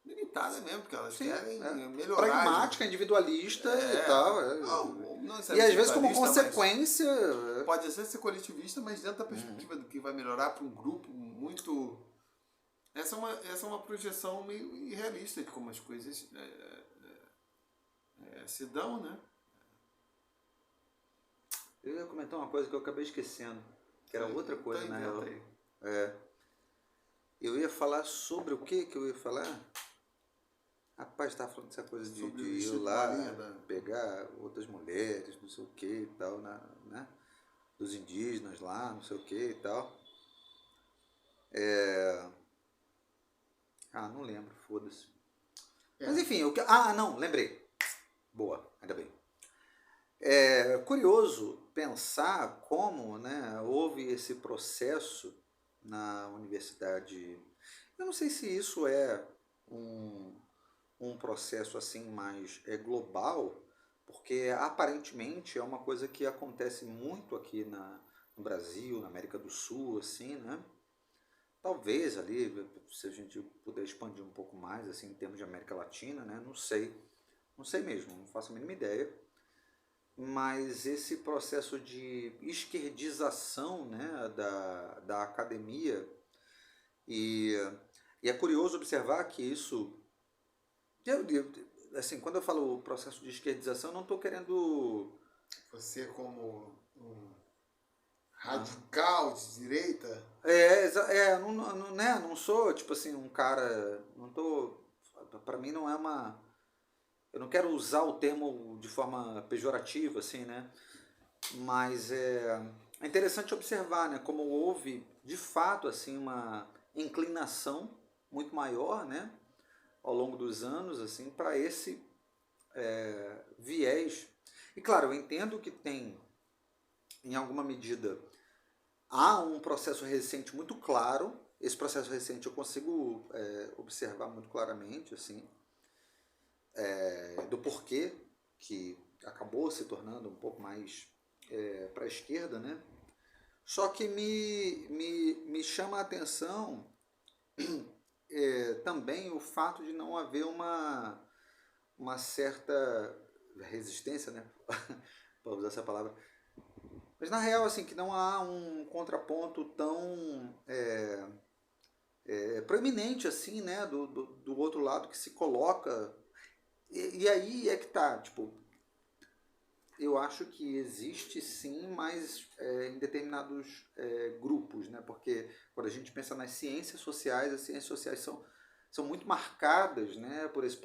limitada mesmo, porque elas querem melhorar. Pragmática, individualista e tal. Não e às vezes como consequência... Pode ser coletivista, mas dentro da perspectiva do que vai melhorar para um grupo muito... Essa é uma projeção meio irrealista de como as coisas se dão, né? Eu ia comentar uma coisa que eu acabei esquecendo, que era outra coisa, na real. Eu ia falar sobre o que eu ia falar? Rapaz, estava falando dessa coisa de ir lá, pegar outras mulheres, não sei o que e tal, né? Dos indígenas lá, não sei o que e tal. Não lembro, foda-se. Mas enfim, não, lembrei. Boa, ainda bem. É curioso pensar como, né, houve esse processo na universidade. Eu não sei se isso é um processo assim mais global, porque aparentemente é uma coisa que acontece muito aqui no Brasil, na América do Sul, assim, né? Talvez ali, se a gente puder expandir um pouco mais, assim, em termos de América Latina, né? Não sei mesmo, não faço a mínima ideia. Mas esse processo de esquerdização, né, da academia, e é curioso observar que isso... Assim, quando eu falo processo de esquerdização, eu não estou querendo... Você como um radical de direita? Não sou, tipo assim, um cara... Não tô... Para mim não é uma... Eu não quero usar o termo de forma pejorativa, assim, né? Mas é interessante observar, né, como houve, de fato, assim, uma inclinação muito maior, né, ao longo dos anos, assim, para esse viés. E claro, eu entendo que tem, em alguma medida, há um processo recente muito claro. Esse processo recente eu consigo observar muito claramente, assim, do porquê que acabou se tornando um pouco mais para a esquerda, né? Só que me chama a atenção também o fato de não haver uma certa resistência, né? para usar essa palavra. Mas na real, assim, que não há um contraponto tão proeminente assim, né? Do outro lado que se coloca. E aí é que tá, tipo, eu acho que existe sim, mas em determinados grupos, né? Porque quando a gente pensa nas ciências sociais, as ciências sociais são muito marcadas, né, por esse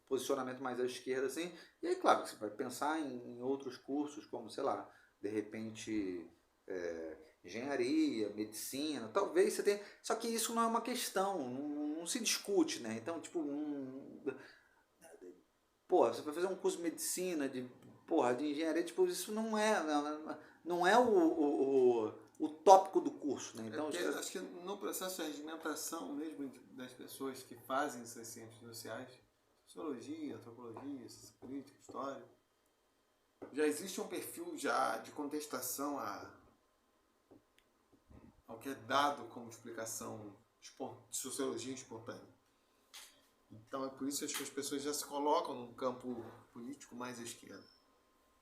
posicionamento mais à esquerda, assim. E aí, claro, você vai pensar em outros cursos, como, sei lá, de repente, engenharia, medicina, talvez você tenha... Só que isso não é uma questão, não se discute, né? Então, tipo, você vai fazer um curso de medicina, de engenharia, tipo, isso não é o tópico do curso, né? Então, acho que no processo de regimentação mesmo das pessoas que fazem essas ciências sociais, sociologia, antropologia, ciência política, história, já existe um perfil já de contestação ao que é dado como explicação de sociologia espontânea. Então é por isso que as pessoas já se colocam num campo político mais à esquerda,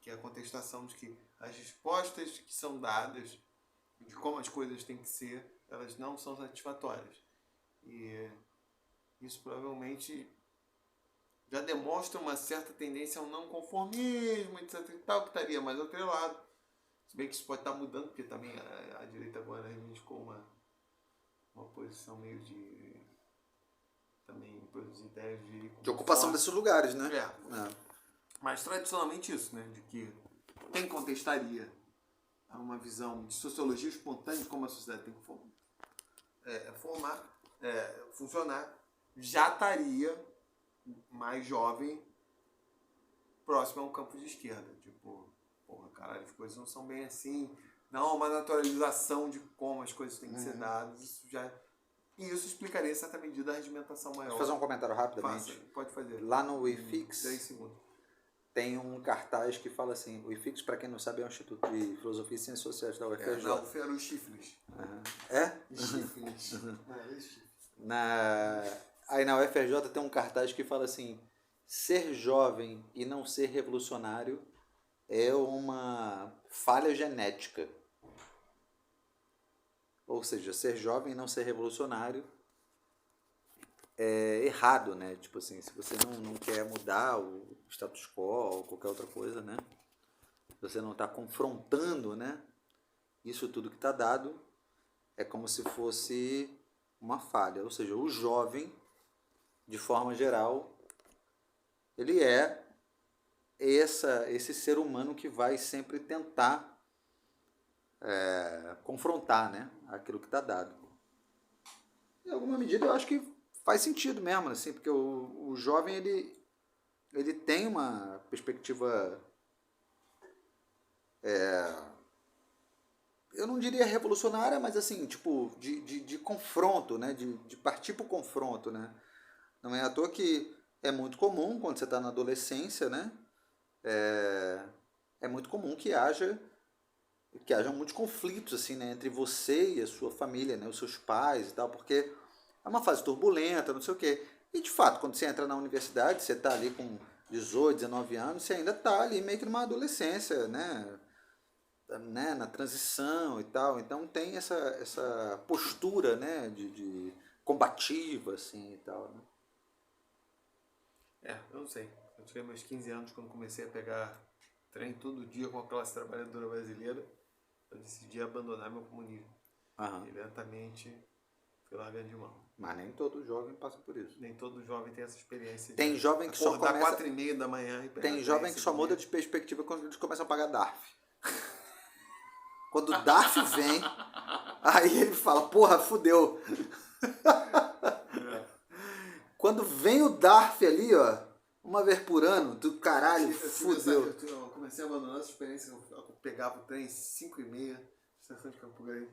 que é a contestação de que as respostas que são dadas, de como as coisas têm que ser, elas não são satisfatórias. E isso provavelmente já demonstra uma certa tendência ao não conformismo, etc. e tal, que estaria mais atrelado. Se bem que isso pode estar mudando, porque também a direita agora reivindicou uma posição meio de... também produzir ideias de ocupação desses lugares, né? Mas tradicionalmente isso, né? De que quem contestaria a uma visão de sociologia espontânea de como a sociedade tem que funcionar, já estaria mais jovem próximo a um campo de esquerda. Tipo, porra, caralho, as coisas não são bem assim. Não, uma naturalização de como as coisas têm que ser dadas. E isso explicaria, em certa medida, a regimentação maior. Vou fazer um comentário rapidamente. Pode fazer. Lá no IFIX 3 segundos. Tem um cartaz que fala assim, o IFIX, para quem não sabe, é um Instituto de Filosofia e Ciências Sociais da UFRJ. Não, era o Chifres. É? Chifres. Aí na UFRJ tem um cartaz que fala assim, ser jovem e não ser revolucionário é uma falha genética. Ou seja, ser jovem e não ser revolucionário é errado, né? Tipo assim, se você não quer mudar o status quo ou qualquer outra coisa, né? Você não está confrontando, né? Isso tudo que está dado é como se fosse uma falha. Ou seja, o jovem, de forma geral, ele é esse ser humano que vai sempre tentar confrontar, né? Aquilo que está dado. Em alguma medida eu acho que faz sentido mesmo, assim, porque o jovem ele tem uma perspectiva, eu não diria revolucionária, mas assim, tipo, de confronto, né? De partir para o confronto, né? Não é à toa que é muito comum, quando você está na adolescência, né? É muito comum que haja muitos conflitos, assim, né? Entre você e a sua família, né? Os seus pais e tal, porque é uma fase turbulenta, não sei o quê. E, de fato, quando você entra na universidade, você está ali com 18, 19 anos, você ainda está ali meio que numa adolescência, né? Na transição e tal. Então, tem essa postura, né? De combativa, assim, e tal, né? Eu não sei. Eu tinha meus 15 anos quando comecei a pegar trem todo dia com a classe trabalhadora brasileira. Eu decidi abandonar meu comunismo. E lentamente fui largando de mão. Mas nem todo jovem passa por isso. Nem todo jovem tem essa experiência. Tem jovem que só começa... 4h30 da manhã. Tem jovem que só muda de perspectiva quando eles começam a pagar DARF. Quando o DARF vem, aí ele fala, porra, fudeu. Quando vem o DARF ali, ó, uma vez por ano, do caralho, fudeu. Eu comecei a abandonar essa experiência, eu pegava o trem 5h30, estação de Campo Grande,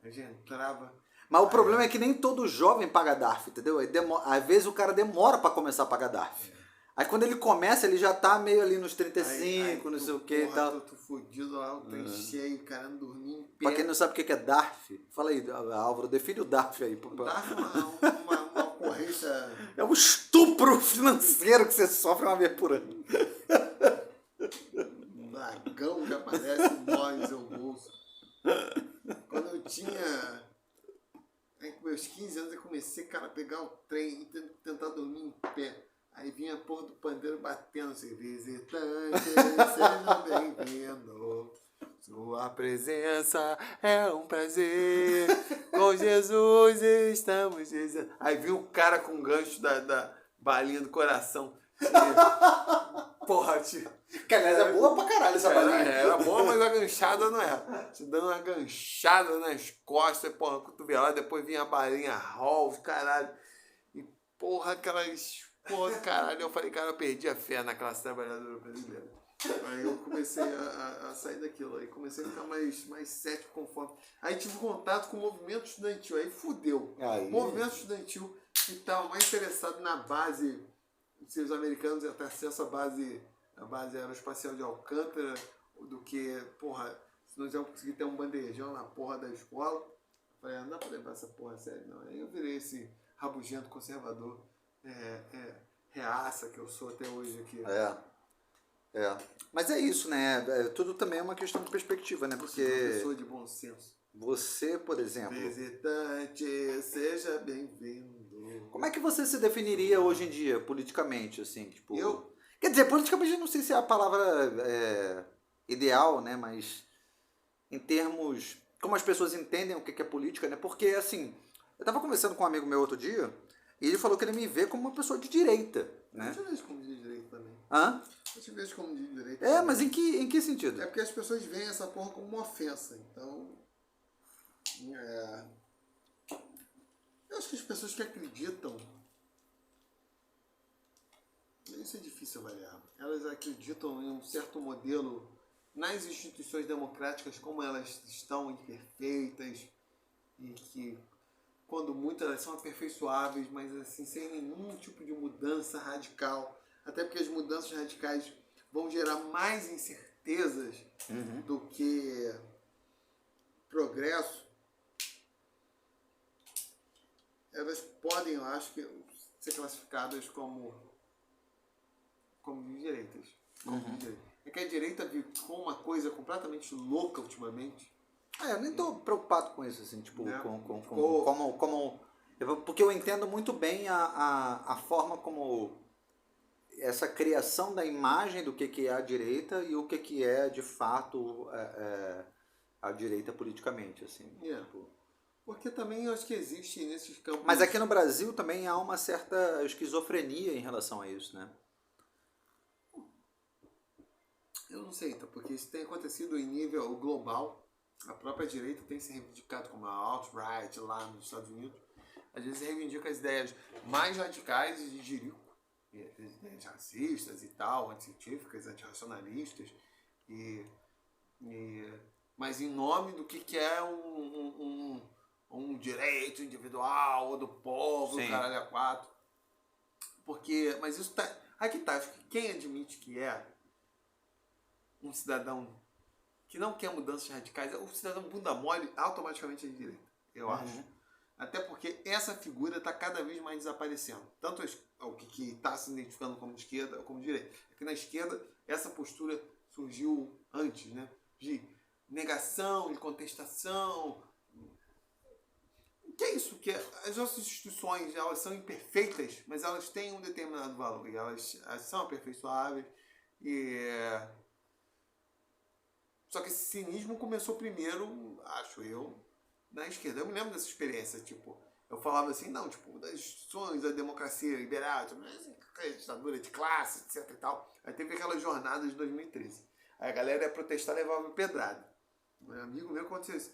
a gente entrava... Mas o problema é que nem todo jovem paga DARF, entendeu? Às vezes o cara demora pra começar a pagar DARF. Aí quando ele começa, ele já tá meio ali nos 35, não sei o que e tal. Tô fudido lá, o trem cheio, o cara não dormia em pé. Pra quem não sabe o que é DARF, fala aí, Álvaro, define o DARF aí. O DARF é uma ocorrência... É um estupro financeiro que você sofre uma vez por ano. Um dragão que aparece e morre no seu bolso. Quando eu tinha... Aí com meus 15 anos eu comecei, cara, a pegar o trem e tentar dormir em pé. Aí vinha a porra do pandeiro batendo assim, visitante, seja bem-vindo. Sua presença é um prazer. Com Jesus estamos dizendo. Aí vinha o cara com o gancho da balinha do coração. Porra, tio. Que aliás é boa pra caralho essa balinha. Era boa, mas a ganchada não era. Te dando uma ganchada nas costas, porra, cotovelada, depois vinha a balinha Halls, caralho. E porra, aquelas. Porra, caralho, eu falei, cara, eu perdi a fé na classe trabalhadora brasileira. Aí eu comecei a sair daquilo, aí comecei a ficar mais cético conforme. Aí tive contato com o movimento estudantil, aí fudeu. O movimento estudantil que estava mais interessado na base, se os americanos iam ter acesso à base aeroespacial de Alcântara, do que, porra, se nós íamos conseguir ter um bandejão na porra da escola. Eu falei, não dá pra levar essa porra a sério, não. Aí eu virei esse rabugento conservador. Reaça que eu sou até hoje aqui. Mas é isso, né? Tudo também é uma questão de perspectiva, né? Porque você é uma pessoa de bom senso. Você, por exemplo... Visitante, seja bem-vindo. Como é que você se definiria hoje em dia, politicamente, assim? Tipo, eu? Quer dizer, politicamente eu não sei se é a palavra ideal, né? Mas em termos... Como as pessoas entendem o que é política, né? Porque, assim, eu tava conversando com um amigo meu outro dia... E ele falou que ele me vê como uma pessoa de direita, né? Eu te vejo como de direita também. Hã? Eu te vejo como de direita É, também. mas em que sentido? É porque as pessoas veem essa porra como uma ofensa. Então, eu acho que as pessoas que acreditam, isso é difícil avaliar. Elas acreditam em um certo modelo nas instituições democráticas como elas estão imperfeitas e que, quando muito, elas são aperfeiçoáveis, mas assim, sem nenhum tipo de mudança radical. Até porque as mudanças radicais vão gerar mais incertezas do que progresso. Elas podem, eu acho, ser classificadas como de direitas. É que a direita ficou uma coisa completamente louca ultimamente. Eu nem tô preocupado com isso, assim, tipo, Né? porque eu entendo muito bem a forma como essa criação da imagem do que é a direita e o que é, de fato, a direita politicamente, assim. Tipo. Porque também eu acho que existe nesses campos... Mas aqui no Brasil também há uma certa esquizofrenia em relação a isso, né? Eu não sei, então, porque isso tem acontecido em nível global. A própria direita tem se reivindicado como a alt-right lá nos Estados Unidos. Às vezes reivindica as ideias mais radicais de Jerico, ideias racistas e tal, anticientíficas, antirracionalistas, mas em nome do que é um direito individual do povo, do caralho a quatro. Mas isso tá... Aqui tá, acho que quem admite que é um cidadão que não quer mudanças radicais, o cidadão bunda mole automaticamente é de direita, eu acho. Até porque essa figura está cada vez mais desaparecendo. Tanto o que está se identificando como de esquerda ou como de direita. Aqui na esquerda, essa postura surgiu antes, né? De negação, de contestação. O que é isso? Que as nossas instituições, elas são imperfeitas, mas elas têm um determinado valor. E elas são aperfeiçoáveis. Só que esse cinismo começou primeiro, acho eu, na esquerda. Eu me lembro dessa experiência, tipo, eu falava assim, não, tipo, das instituições, da democracia liberal, tipo, a ditadura de classe, etc e tal. Aí teve aquela jornada de 2013. Aí a galera ia protestar e levava pedrada. Um amigo meu aconteceu isso.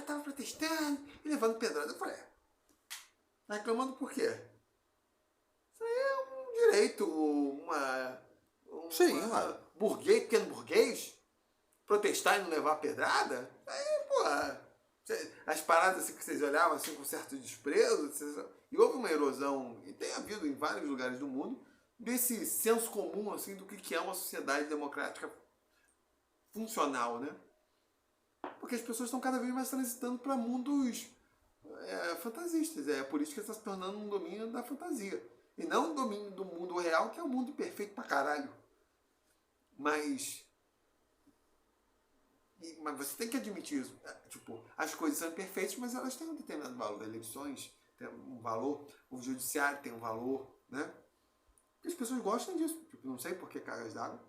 Tava protestando e levando pedrada. Eu falei, tá reclamando por quê? Isso aí é um direito, burguês, pequeno burguês, protestar e não levar pedrada? Aí, porra, as paradas assim que vocês olhavam assim com certo desprezo, e houve uma erosão, e tem havido em vários lugares do mundo, desse senso comum assim do que é uma sociedade democrática funcional, né? Porque as pessoas estão cada vez mais transitando para mundos fantasistas. É por isso que está se tornando um domínio da fantasia. E não um domínio do mundo real, que é um mundo perfeito pra caralho. Mas você tem que admitir isso. Tipo, as coisas são imperfeitas, mas elas têm um determinado valor. Eleições têm um valor, o judiciário tem um valor, né? E as pessoas gostam disso. Tipo, não sei por que cargas d'água.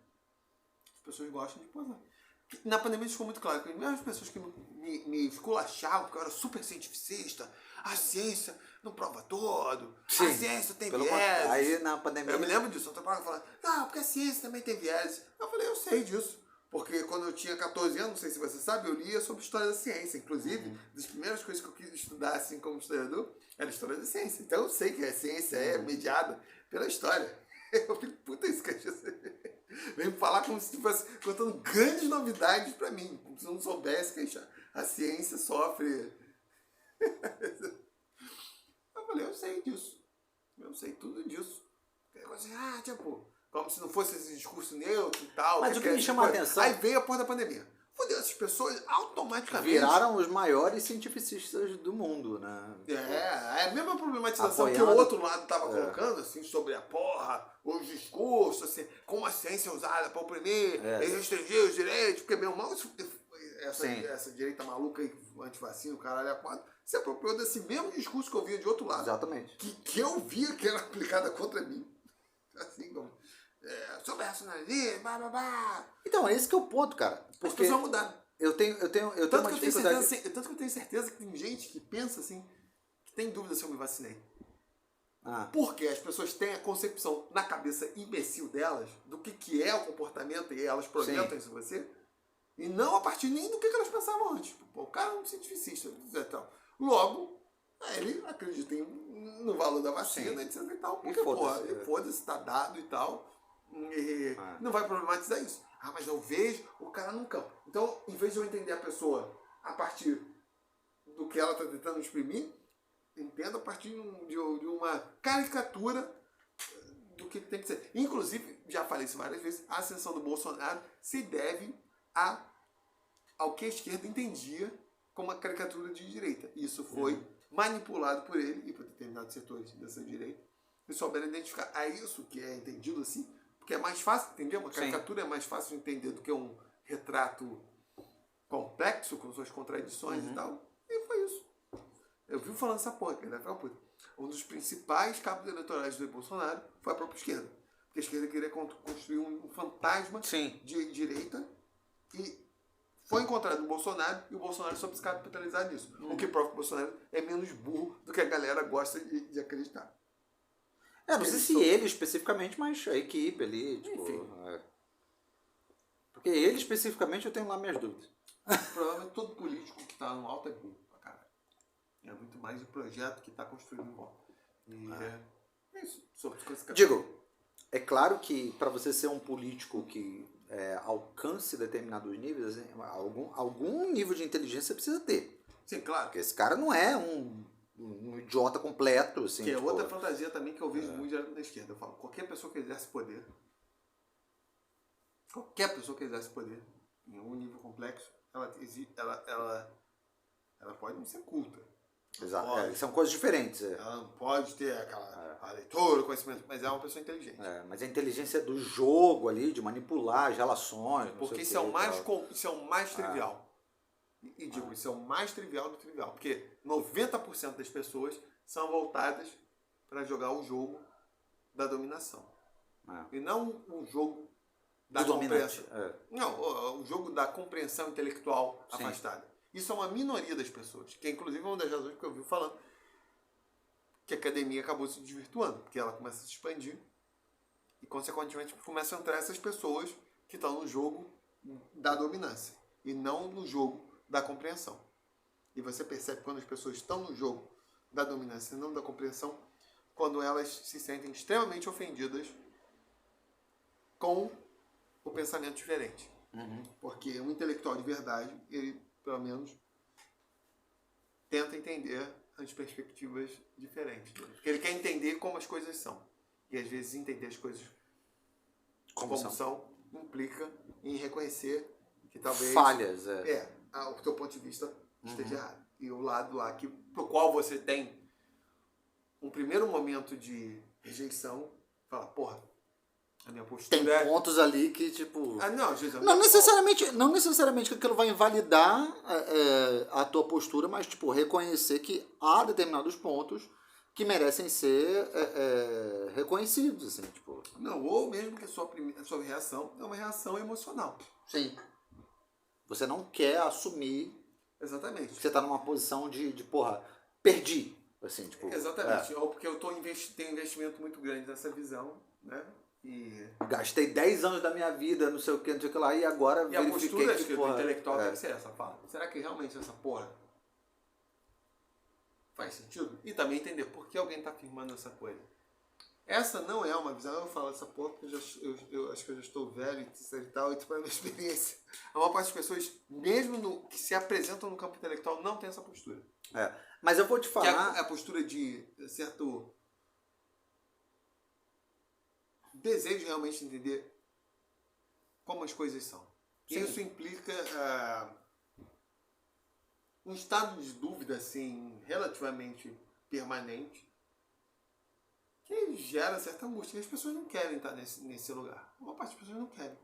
As pessoas gostam de posar. Na pandemia ficou muito claro que as mesmas pessoas que me esculachavam, porque eu era super cientificista, a ciência não prova tudo, Sim, a ciência tem viés. Aí na pandemia... Eu me lembro disso, eu estava falando, não, porque a ciência também tem viés. Eu falei, eu sei disso. Porque quando eu tinha 14 anos, não sei se você sabe, eu lia sobre história da ciência. Inclusive, das primeiras coisas que eu quis estudar assim como historiador, era história da ciência. Então eu sei que a ciência é mediada pela história. Eu falei, puta, isso que vem falar como se estivesse contando grandes novidades pra mim. Como se eu não soubesse que a ciência sofre. Eu falei, eu sei disso. Eu sei tudo disso. Tipo, como se não fosse esse discurso neutro e tal. Mas o que me chama a atenção... Aí veio a porra da pandemia. Fudeu, essas pessoas automaticamente... viraram os maiores cientificistas do mundo, né? É a mesma problematização que o outro lado estava colocando, assim, sobre a porra, os discursos, assim, como a ciência é usada para oprimir e restringir os direitos, porque, meu irmão, essa direita maluca aí, antivacina, o caralho a quatro, se apropriou desse mesmo discurso que eu via de outro lado. Exatamente. Que eu via que era aplicada contra mim. Assim como... sobre racionalismo, blá blá blá. Então, é esse que é o ponto, cara. Porque as pessoas mudaram. Eu tenho uma dificuldade... Tanto que eu tenho certeza que tem gente que pensa assim, que tem dúvida se eu me vacinei. Porque as pessoas têm a concepção na cabeça imbecil delas do que é o comportamento e elas projetam isso em você. E não a partir nem do que elas pensavam antes. Pô, o cara é um cientificista, etc. Logo, ele acredita no valor da vacina, etc. E tal. Porque, foda-se, tá dado e tal. E não vai problematizar isso. Mas eu vejo o cara no campo. Então, em vez de eu entender a pessoa a partir do que ela está tentando exprimir, entenda a partir de uma caricatura do que tem que ser. Inclusive, já falei isso várias vezes, a ascensão do Bolsonaro se deve ao que a esquerda entendia como uma caricatura de direita. Isso foi manipulado por ele e por determinados setores dessa direita. E souberam identificar. É isso que é entendido assim, porque é mais fácil entender. Uma caricatura é mais fácil de entender do que um retrato complexo, com suas contradições e tal. E foi isso. Eu vi falando essa porra, que um dos principais cabos eleitorais do Bolsonaro foi a própria esquerda. Porque a esquerda queria construir um fantasma de direita e foi encontrado no Bolsonaro e o Bolsonaro soube se capitalizar nisso. O que prova que o Bolsonaro é menos burro do que a galera gosta de acreditar. Não sei se ele especificamente, mas a equipe ali, tipo... Enfim. Porque ele especificamente eu tenho lá minhas dúvidas. Provavelmente todo político que está no alto é burro pra caralho. É muito mais o projeto que está construído em volta. E é isso. Sobre as coisas que... Digo, é claro que para você ser um político que alcance determinados níveis, assim, algum nível de inteligência você precisa ter. Sim, claro. Porque esse cara não é um idiota completo. Assim, que é outra fantasia também que eu vejo muito direto na esquerda. Eu falo, qualquer pessoa que exerce poder, em algum nível complexo, ela pode não ser culta. Exato. São coisas diferentes. Ela não pode ter a leitura, o conhecimento, mas é uma pessoa inteligente. Mas a inteligência do jogo ali, de manipular as relações. Porque isso é o mais trivial. E digo, isso é o mais trivial do trivial. Porque 90% das pessoas são voltadas para jogar o jogo da dominação. E não o jogo da compreensão. Não, o jogo da compreensão intelectual afastada. Isso é uma minoria das pessoas. Que inclusive é uma das razões que eu vi falando que a academia acabou se desvirtuando. Porque ela começa a se expandir e, consequentemente, começam a entrar essas pessoas que estão no jogo da dominância. E não no jogo da compreensão. E você percebe quando as pessoas estão no jogo da dominância e não da compreensão, quando elas se sentem extremamente ofendidas com o pensamento diferente. Porque um intelectual de verdade, ele, pelo menos, tenta entender as perspectivas diferentes dele. Porque ele quer entender como as coisas são. E às vezes entender as coisas como são implica em reconhecer que talvez... falhas, o teu ponto de vista esteja errado. E o lado lá pro qual você tem um primeiro momento de rejeição, fala, porra, a minha postura tem pontos ali que, tipo... não necessariamente que aquilo vai invalidar a tua postura, mas, tipo, reconhecer que há determinados pontos que merecem ser reconhecidos, assim, tipo... Não, ou mesmo que a sua reação é uma reação emocional. Sim. Você não quer assumir... Exatamente. Que você tá numa posição de porra, perdi. Assim, tipo, exatamente. Ou porque eu tenho um investimento muito grande nessa visão, né? E... gastei 10 anos da minha vida, não sei o que lá, e agora verifiquei a postura do intelectual deve ser essa, fala. Será que realmente essa porra faz sentido? E também entender por que alguém está afirmando essa coisa. Essa não é uma visão, eu falo essa porra porque eu acho que eu já estou velho e tal, e tipo, é uma experiência. A maior parte das pessoas, mesmo que se apresentam no campo intelectual, não tem essa postura. Mas eu vou te falar... Que é a postura de certo desejo realmente de entender como as coisas são. E isso implica um estado de dúvida, assim, relativamente permanente, que gera certa angústia. E as pessoas não querem estar nesse lugar. A maior parte das pessoas não querem.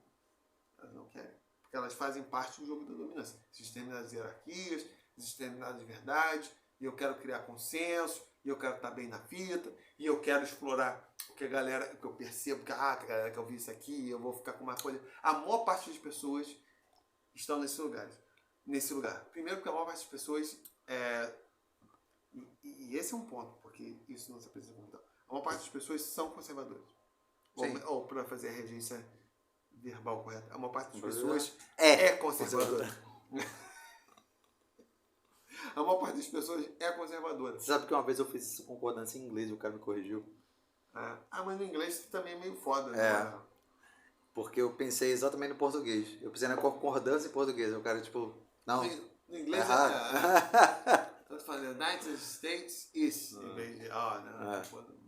Elas não querem. Porque elas fazem parte do jogo da dominância. Existem determinadas hierarquias, existem determinadas verdades, e eu quero criar consenso, e eu quero estar bem na fita, e eu quero explorar o que que eu percebo, que a galera que eu vi isso aqui, eu vou ficar com uma coisa. A maior parte das pessoas estão nesse lugar. Primeiro porque a maior parte das pessoas, e esse é um ponto, porque isso não se apresenta como tal. A maior parte das pessoas são conservadoras. Sim. Ou para fazer a regência verbal correta, a maior parte das pessoas conservadora. A maior parte das pessoas é conservadora. Você sabe que uma vez eu fiz concordância em inglês e o cara me corrigiu? Mas no inglês também é meio foda, né? Porque eu pensei exatamente no português. Eu pensei na concordância em português. O cara, tipo, não. No inglês eu falei, United States is. Em vez de.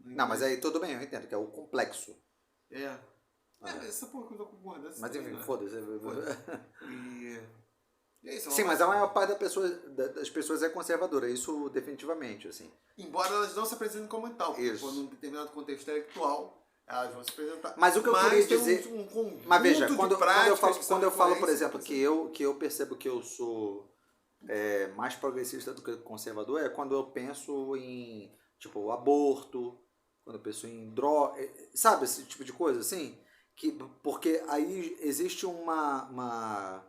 Não, mas aí tudo bem, eu entendo, que é o complexo. Essa porra da concordância. Mas enfim, também, foda-se. E é isso, sim, mas a maior parte das pessoas é conservadora, isso definitivamente, assim. Embora elas não se apresentem como tal. Isso. Porque num determinado contexto intelectual, elas vão se apresentar. Mas o que eu queria dizer... mas veja, quando eu falo, por exemplo, que eu percebo que eu sou mais progressista do que conservador, é quando eu penso em, tipo, aborto, quando eu penso em droga, sabe, esse tipo de coisa, assim? Porque aí existe uma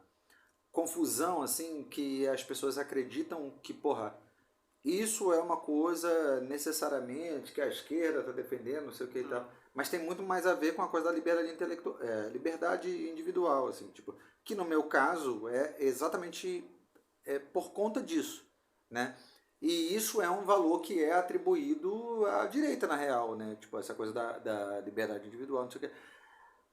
confusão, assim, que as pessoas acreditam que, porra, isso é uma coisa necessariamente que a esquerda está defendendo, não sei o que e tal, mas tem muito mais a ver com a coisa da liberdade intelectual, liberdade individual, assim, tipo, que no meu caso é exatamente por conta disso, né? E isso é um valor que é atribuído à direita, na real, né? Tipo, essa coisa da liberdade individual, não sei o que.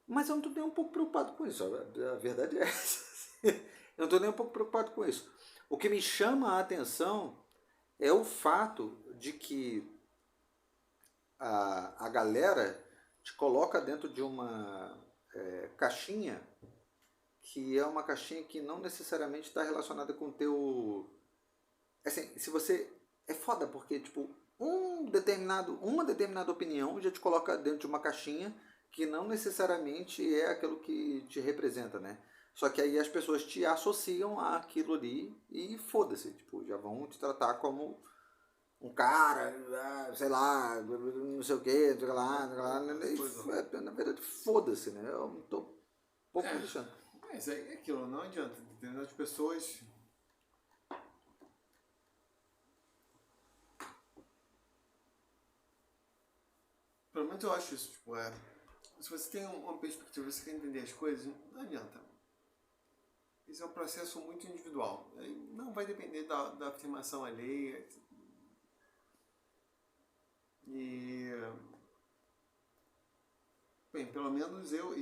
Mas eu não estou nem um pouco preocupado com isso, a verdade é essa. Eu não estou nem um pouco preocupado com isso. O que me chama a atenção é o fato de que a galera te coloca dentro de uma caixinha que é uma caixinha que não necessariamente está relacionada com o teu... Assim, se você... É foda, porque, tipo, uma determinada opinião já te coloca dentro de uma caixinha que não necessariamente é aquilo que te representa, né? Só que aí as pessoas te associam àquilo ali e foda-se, tipo, já vão te tratar como um cara, sei lá, não sei o que, não sei lá, na verdade, foda-se, né? Eu não tô um pouco me deixando. Mas é aquilo, não adianta. Determinadas pessoas... Pelo menos eu acho isso, tipo, se você tem uma perspectiva, você quer entender as coisas, não adianta. Isso é um processo muito individual. Não vai depender da afirmação alheia. E... Bem, pelo menos eu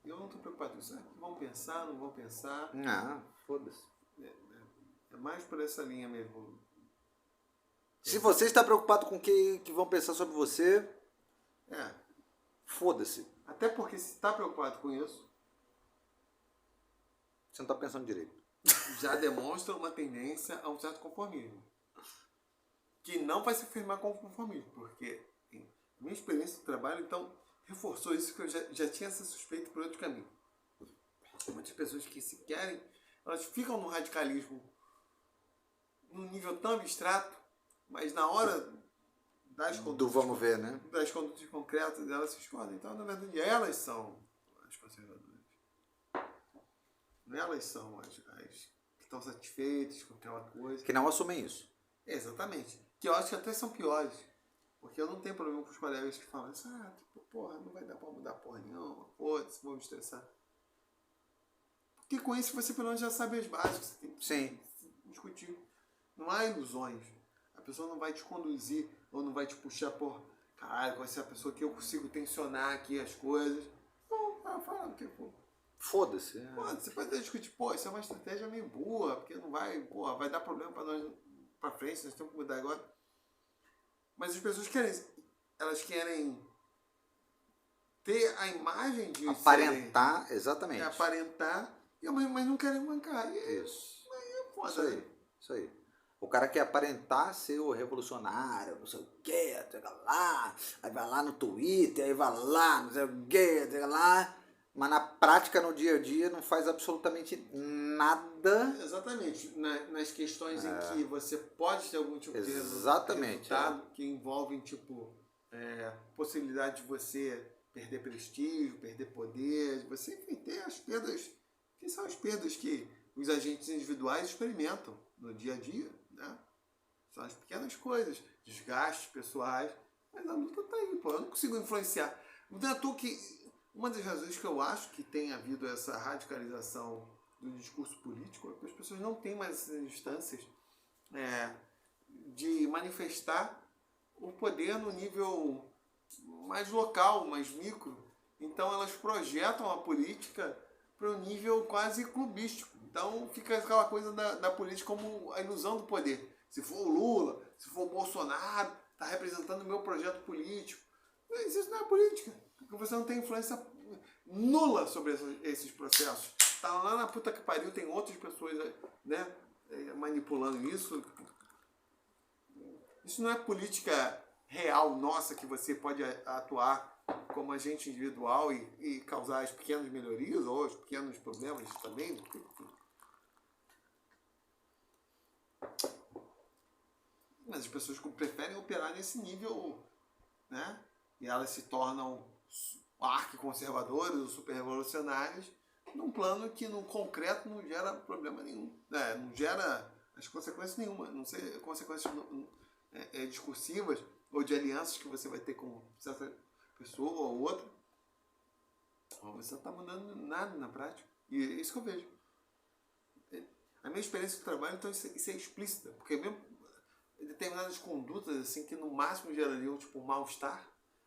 não estou preocupado com isso. Vão pensar, não vão pensar. Ah, foda-se. É mais por essa linha mesmo. Se você está preocupado com o que vão pensar sobre você, foda-se. Até porque se está preocupado com isso, você não está pensando direito. Já demonstra uma tendência a um certo conformismo. Que não vai se firmar como conformismo, porque minha experiência de trabalho, então, reforçou isso que eu já tinha essa suspeita por outro caminho. Muitas pessoas que se querem, elas ficam no radicalismo num nível tão abstrato, mas na hora das condutas, vamos ver, né? Das condutas concretas, elas se escondem. Então, na verdade, elas são as conservadoras. Elas são as que estão satisfeitas com aquela coisa. Que não assumem isso. Exatamente. Que eu acho que até são piores. Porque eu não tenho problema com os colegas que falam assim, tipo, porra, não vai dar pra mudar porra nenhuma, foda-se, vou me estressar. Porque com isso você pelo menos já sabe as bases, você tem que discutir. Não há ilusões. A pessoa não vai te conduzir, ou não vai te puxar por, caralho, com essa pessoa que eu consigo tensionar aqui as coisas. Não, fala o que for. Foda-se. Você pode até discutir, isso é uma estratégia meio burra, porque não vai, vai dar problema pra nós pra frente, nós temos que mudar agora. Mas as pessoas querem ter a imagem de aparentar, exatamente. Aparentar, mas não querem mancar. Isso. Aí é foda. Isso aí. O cara quer aparentar ser o revolucionário, não sei o que, aí vai lá no Twitter, aí vai lá, não sei o que, lá. Mas na prática, no dia a dia, não faz absolutamente nada. Exatamente. Nas questões em que você pode ter algum tipo de resultado que envolvem, tipo, possibilidade de você perder prestígio, perder poder, de você, enfim, ter as perdas, que são as perdas que os agentes individuais experimentam no dia a dia, né? São nas pequenas coisas, desgastes pessoais, mas a luta tá aí, pô, eu não consigo influenciar. Não é à toa que uma das razões que eu acho que tem havido essa radicalização do discurso político é que as pessoas não têm mais essas instâncias de manifestar o poder no nível mais local, mais micro. Então elas projetam a política para um nível quase clubístico. Então fica aquela coisa da política como a ilusão do poder. Se for o Lula, se for o Bolsonaro, está representando o meu projeto político. Mas isso não é política, porque você não tem influência nula sobre esses processos. Tá lá na puta que pariu, tem outras pessoas, né, manipulando isso. Isso não é política real nossa, que você pode atuar como agente individual e causar as pequenas melhorias ou os pequenos problemas também. Mas as pessoas preferem operar nesse nível, né? E elas se tornam arquiconservadoras ou super-revolucionárias num plano que no concreto não gera problema nenhum. Não gera as consequências nenhuma. Não sei, consequências discursivas ou de alianças que você vai ter com certa pessoa ou outra. Você não está mudando nada na prática. E é isso que eu vejo. A minha experiência de trabalho, então, isso é explícita. Porque mesmo determinadas condutas assim, que no máximo gerariam tipo, um mal-estar,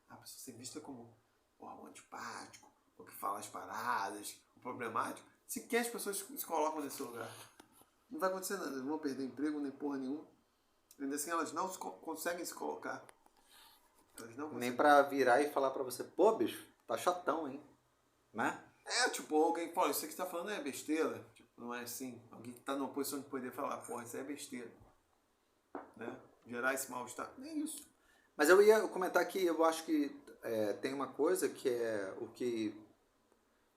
a pessoa ser vista como um antipático, ou que fala as paradas, o problemático. Sequer as pessoas se colocam nesse lugar. Não vai acontecer nada, não vão perder emprego, nem porra nenhuma. Ainda assim, elas não conseguem se colocar. Nem pra virar e falar pra você, pô, bicho, tá chatão, hein? Né? Tipo, alguém fala, isso aqui que você tá falando é besteira. Tipo, não é assim. Alguém que tá numa posição de poder falar, porra, isso é besteira. Né? Gerar esse mal-estar. Nem isso. Mas eu ia comentar que eu acho que tem uma coisa que é o que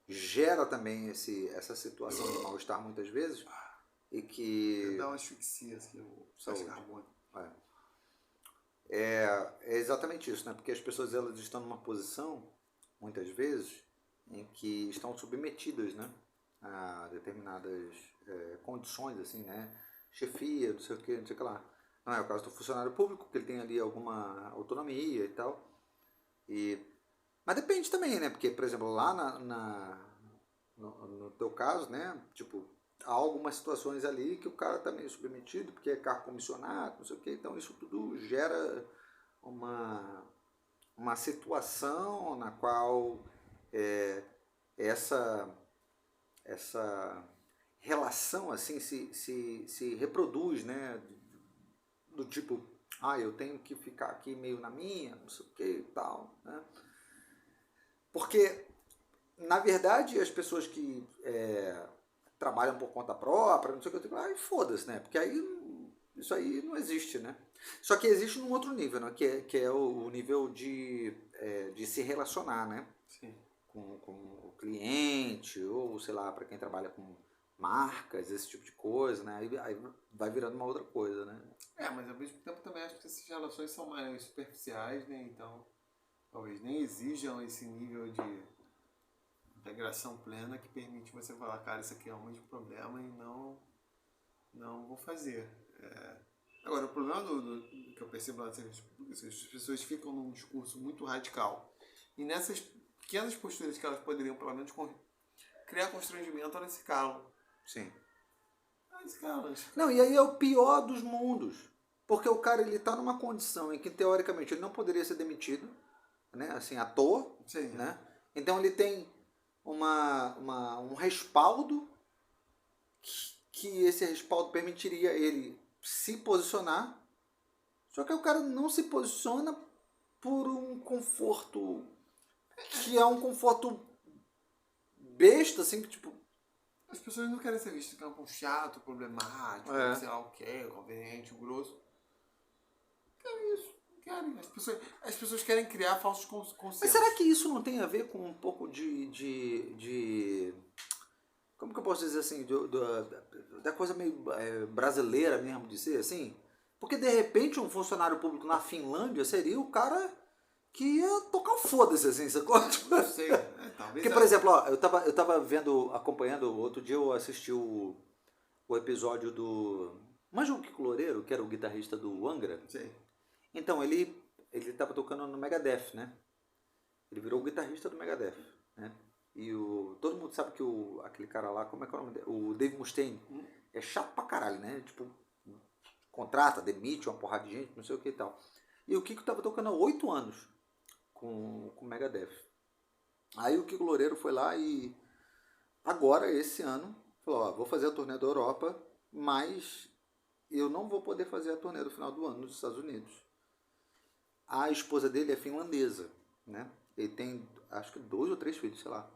gera também essa situação de mal-estar muitas vezes e que... Dá uma asfixia, assim, o gás carbônico. É exatamente isso, né? Porque as pessoas elas estão numa posição, muitas vezes, em que estão submetidas, né, a determinadas condições, assim, né? Chefia, não sei o que, não sei o que lá. Não é o caso do funcionário público, porque ele tem ali alguma autonomia e tal. Mas depende também, né? Porque, por exemplo, lá no teu caso, né? Tipo, há algumas situações ali que o cara está meio submetido, porque é cargo comissionado, não sei o que. Então isso tudo gera uma situação na qual essa relação assim se reproduz, né? Do tipo, eu tenho que ficar aqui meio na minha, não sei o que e tal, né? Porque, na verdade, as pessoas que trabalham por conta própria, não sei o que, foda-se, né? Porque aí isso aí não existe, né? Só que existe num outro nível, né? Que é o nível de se relacionar, né? Sim. Com o cliente, ou sei lá, para quem trabalha com marcas, esse tipo de coisa, né? Aí vai virando uma outra coisa, né? Mas ao mesmo tempo também acho que essas relações são mais superficiais, né? Então, talvez nem exijam esse nível de integração plena que permite você falar, cara, isso aqui é um problema e não vou fazer. Agora, o problema que eu percebo lá nas serviços públicos, as pessoas ficam num discurso muito radical. E nessas pequenas posturas que elas poderiam, pelo menos, criar constrangimento, elas se calam. Sim. Não, e aí é o pior dos mundos. Porque o cara, ele tá numa condição em que, teoricamente, ele não poderia ser demitido, né? Assim, à toa. Sim. Né? Então ele tem um respaldo que esse respaldo permitiria ele se posicionar. Só que o cara não se posiciona por um conforto que é um conforto besta, assim, que tipo... As pessoas não querem ser vistas como um chato, problemático, sei lá o que, conveniente, grosso. Querem isso, querem. As pessoas querem criar falsos consensos. Mas será que isso não tem a ver com um pouco como que eu posso dizer assim, da coisa meio brasileira mesmo de ser assim? Porque de repente um funcionário público na Finlândia seria o cara que ia tocar o foda-se, assim, sacou? Não sei, talvez. Porque, por exemplo, eu tava acompanhando, outro dia eu assisti o episódio do... Mas o Kiko Loureiro, que era o guitarrista do Angra, Sim. então ele tava tocando no Megadeth, né? Ele virou o guitarrista do Megadeth, né? E todo mundo sabe que aquele cara lá, como é que é o nome dele? O Dave Mustaine, é chato pra caralho, né? Tipo, contrata, demite uma porrada de gente, não sei o que e tal. E o Kiko tava tocando há 8 anos com o Megadeth. Aí o Kiko Loureiro foi lá e agora, esse ano, falou, ó, vou fazer a turnê da Europa, mas eu não vou poder fazer a turnê do final do ano nos Estados Unidos. A esposa dele é finlandesa, né? Ele tem, acho que 2 ou 3 filhos, sei lá.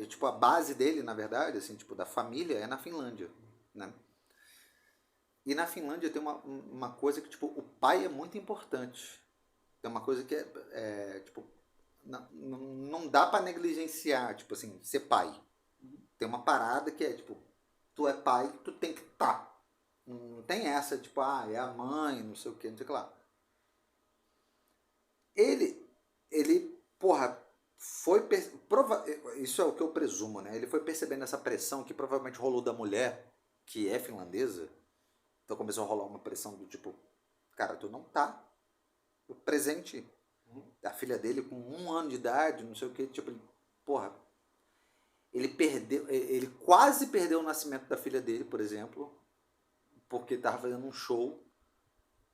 Tipo, a base dele, na verdade, assim, tipo, da família é na Finlândia, né? E na Finlândia tem uma coisa que, tipo, o pai é muito importante. Tem uma coisa que tipo, não dá pra negligenciar, tipo assim, ser pai. Tem uma parada que é, tipo, tu é pai, tu tem que estar. Não tem essa, tipo, é a mãe, não sei o que, não sei o que lá. Ele, porra, isso é o que eu presumo, né? Ele foi percebendo essa pressão que provavelmente rolou da mulher, que é finlandesa. Então começou a rolar uma pressão do tipo, cara, tu não tá presente. A filha dele com 1 ano de idade, não sei o que, tipo, porra, ele quase perdeu o nascimento da filha dele, por exemplo, porque tava fazendo um show.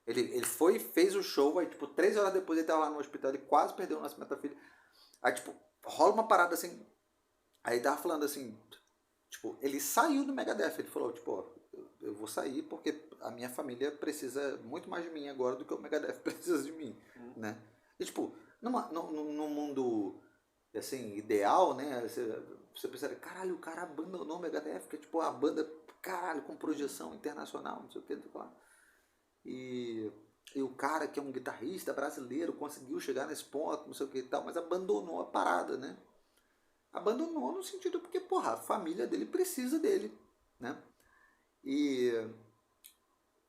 Ele fez o show, aí tipo, 3 horas depois ele tava lá no hospital, ele quase perdeu o nascimento da filha. Aí tipo, rola uma parada assim, aí ele tava falando assim, tipo, ele saiu do Megadeth, ele falou, tipo, ó, eu vou sair porque a minha família precisa muito mais de mim agora do que o Megadeth precisa de mim, né? E tipo, num mundo, assim, ideal, né, você pensa, caralho, o cara abandonou o Megadeth, que é tipo a banda, caralho, com projeção internacional, não sei o que, não sei o que lá. E o cara que é um guitarrista brasileiro conseguiu chegar nesse ponto, não sei o que e tal, mas abandonou a parada, né? Abandonou no sentido porque, porra, a família dele precisa dele, né? E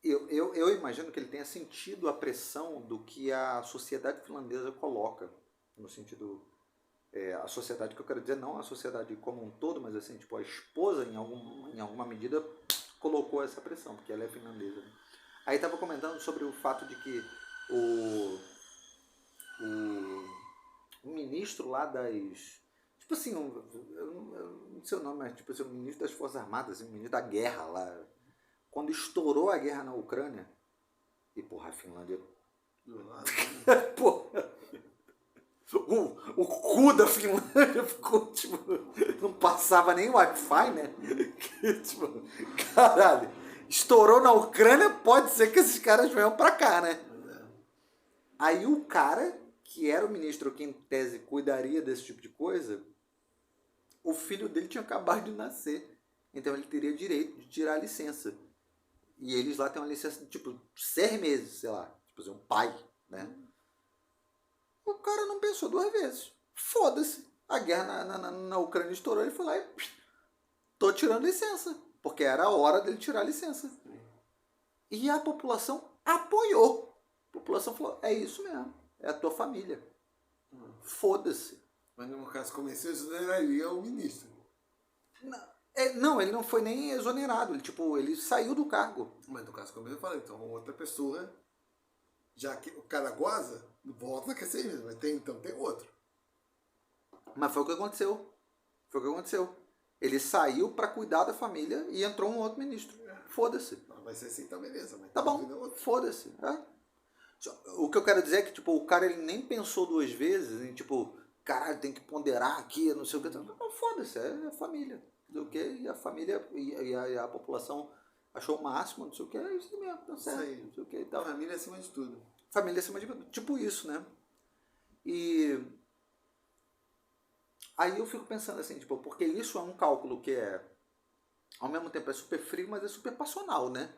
eu imagino que ele tenha sentido a pressão do que a sociedade finlandesa coloca, no sentido, a sociedade que eu quero dizer, não a sociedade como um todo, mas assim, tipo, a esposa em alguma medida colocou essa pressão, porque ela é finlandesa, né? Aí estava comentando sobre o fato de que o ministro lá das... Tipo assim, eu não sei o nome, mas tipo assim, o ministro das Forças Armadas, o ministro da guerra lá. Quando estourou a guerra na Ucrânia, e porra, a Finlândia... Porra, o cu da Finlândia ficou, tipo, não passava nem Wi-Fi, né? Tipo, caralho, estourou na Ucrânia, pode ser que esses caras venham pra cá, né? Aí o cara, que era o ministro que em tese cuidaria desse tipo de coisa, o filho dele tinha acabado de nascer. Então ele teria direito de tirar a licença. E eles lá têm uma licença de tipo 6 meses, sei lá. Tipo assim, um pai, né? O cara não pensou 2 vezes. Foda-se. A guerra na Ucrânia estourou, ele foi lá e tô tirando licença. Porque era a hora dele tirar a licença. E a população apoiou. A população falou, é isso mesmo. É a tua família. Foda-se. Mas no caso, como esse, exoneraria o ministro. Não, ele não foi nem exonerado. Ele saiu do cargo. Mas no caso, como eu falei, então outra pessoa, já que o cara goza, volta que é 6 meses, mas então tem outro. Mas foi o que aconteceu. Foi o que aconteceu. Ele saiu pra cuidar da família e entrou um outro ministro. Foda-se. Vai ser assim, então beleza. Mas tá bom, foda-se. O que eu quero dizer é que tipo, o cara ele nem pensou 2 vezes em tipo, caralho, tem que ponderar aqui, não sei o que. Não, foda-se, é a família. Do que? E a família e a população achou o máximo, não sei o que, é isso mesmo, tá certo, isso aí. não sei o que e tal. Família acima de tudo. Família acima de tudo. Tipo isso, né? E aí eu fico pensando assim, tipo, porque isso é um cálculo que ao mesmo tempo é super frio, mas é super passional, né?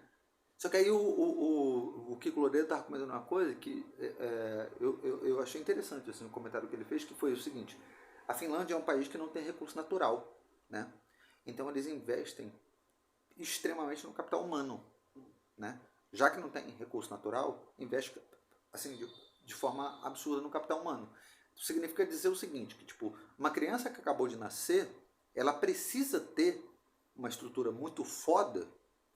Só que aí o Kiko Loureiro estava comentando uma coisa que eu achei interessante, assim, o comentário que ele fez, que foi o seguinte: a Finlândia é um país que não tem recurso natural, né? Então eles investem extremamente no capital humano, né? Já que não tem recurso natural, investe assim, de forma absurda no capital humano. Isso significa dizer o seguinte, que tipo, uma criança que acabou de nascer, ela precisa ter uma estrutura muito foda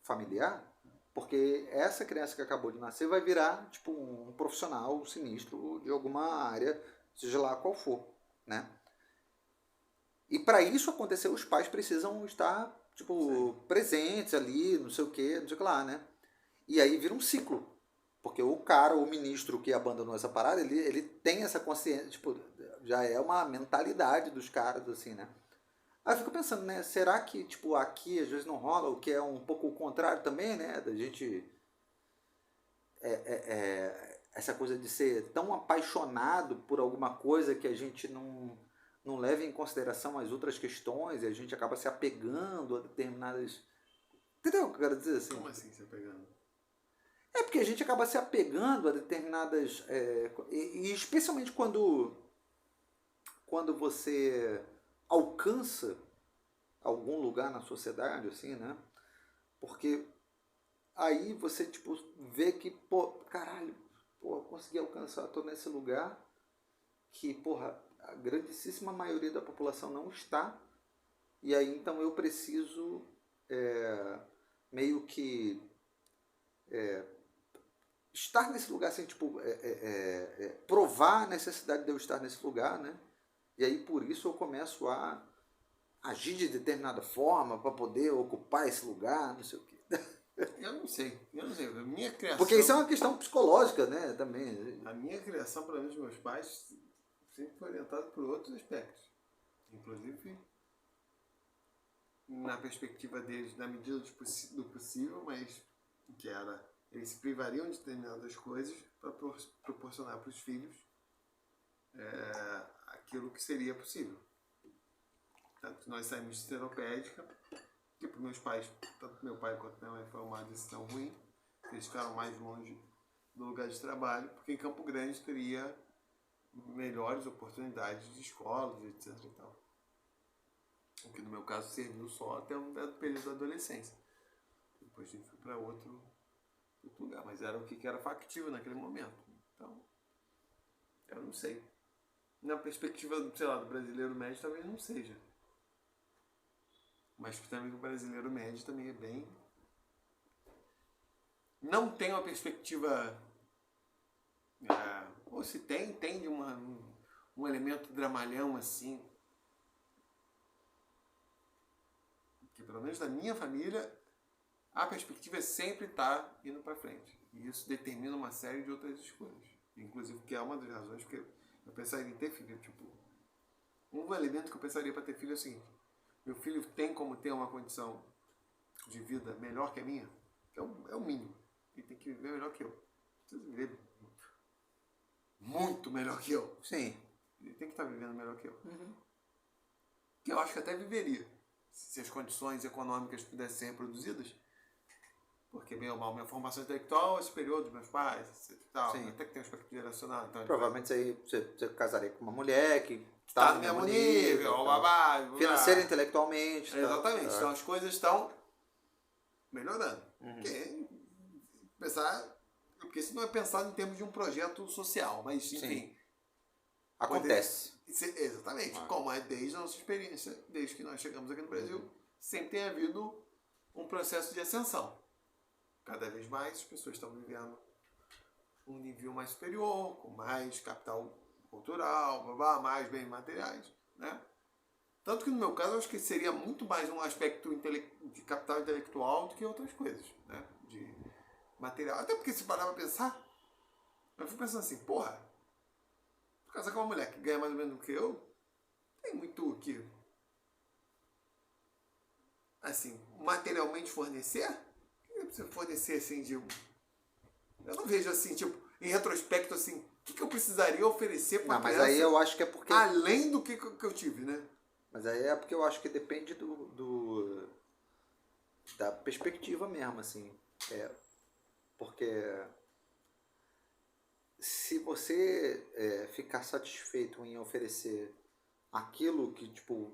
familiar, porque essa criança que acabou de nascer vai virar, tipo, um profissional sinistro de alguma área, seja lá qual for, né? E para isso acontecer, os pais precisam estar, tipo, presentes ali, não sei o que lá, né? E aí vira um ciclo. Porque o cara, o ministro que abandonou essa parada, ele tem essa consciência, tipo, já é uma mentalidade dos caras, assim, né? Aí eu fico pensando, né? Será que, tipo, aqui às vezes não rola, o que é um pouco o contrário também, né? Da gente. Essa coisa de ser tão apaixonado por alguma coisa que a gente não leva em consideração as outras questões e a gente acaba se apegando a determinadas. Entendeu o que eu quero dizer assim? Como assim se apegando? É porque a gente acaba se apegando a determinadas. E especialmente quando você alcança algum lugar na sociedade, assim, né? Porque aí você, tipo, vê que, pô, caralho, pô, eu consegui alcançar, tô nesse lugar que, porra, a grandíssima maioria da população não está. E aí, então, eu preciso meio que estar nesse lugar, assim, tipo, provar a necessidade de eu estar nesse lugar, né? E aí, por isso, eu começo a agir de determinada forma para poder ocupar esse lugar, não sei o quê. Eu não sei. A minha criação... Porque isso é uma questão psicológica, né, também. A minha criação, pelo menos meus pais, sempre foi orientada por outros aspectos. Inclusive, na perspectiva deles, na medida do possível, mas que era... Eles se privariam de determinadas coisas para proporcionar para os filhos aquilo que seria possível. Tanto que nós saímos de esteropédica, que para meus pais, tanto meu pai quanto minha mãe, foi uma decisão ruim. Eles ficaram mais longe do lugar de trabalho, porque em Campo Grande teria melhores oportunidades de escolas, etc. E tal. O que no meu caso serviu só até um dado período da adolescência. Depois a gente foi para outro lugar, mas era o que era factível naquele momento. Então, eu não sei. Na perspectiva, sei lá, do brasileiro médio, talvez não seja. Mas também o brasileiro médio também é bem... Não tem uma perspectiva... ou se tem de um elemento dramalhão assim. Que pelo menos na minha família, a perspectiva é sempre estar indo para frente. E isso determina uma série de outras escolhas. Inclusive, que é uma das razões que eu pensaria em ter filho. Tipo, um elemento que eu pensaria para ter filho é o seguinte: meu filho tem como ter uma condição de vida melhor que a minha? Que é o mínimo. Ele tem que viver melhor que eu. Precisa viver muito melhor que eu. Sim. Ele tem que estar vivendo melhor que eu. Uhum. Que eu acho que até viveria. Se as condições econômicas pudessem ser reproduzidas. Porque, bem ou mal, minha formação intelectual é superior dos meus pais, etc. Tal. Até que tem um aspecto geracional. Então, provavelmente você casaria com uma mulher que está no mesmo nível, financeira, intelectualmente. Exatamente. Então as coisas estão melhorando. Porque isso não é pensado em termos de um projeto social, mas enfim. Acontece. Exatamente. Como é desde a nossa experiência, desde que nós chegamos aqui no Brasil, sempre tem havido um processo de ascensão. Cada vez mais as pessoas estão vivendo um nível mais superior, com mais capital cultural, mais bens materiais, né? Tanto que no meu caso eu acho que seria muito mais um aspecto de capital intelectual do que outras coisas, né? De material. Até porque se parar pra pensar, eu fico pensando assim, porra, por casar com uma mulher que ganha mais ou menos do que eu, tem muito o que, assim, materialmente fornecer? O que você fornecer, assim, de... Eu não vejo assim, tipo, em retrospecto, assim, o que eu precisaria oferecer para criança? Mas aí eu acho que é porque... Além do que eu tive, né? Mas aí é porque eu acho que depende da perspectiva mesmo, assim. Porque se você ficar satisfeito em oferecer aquilo que, tipo,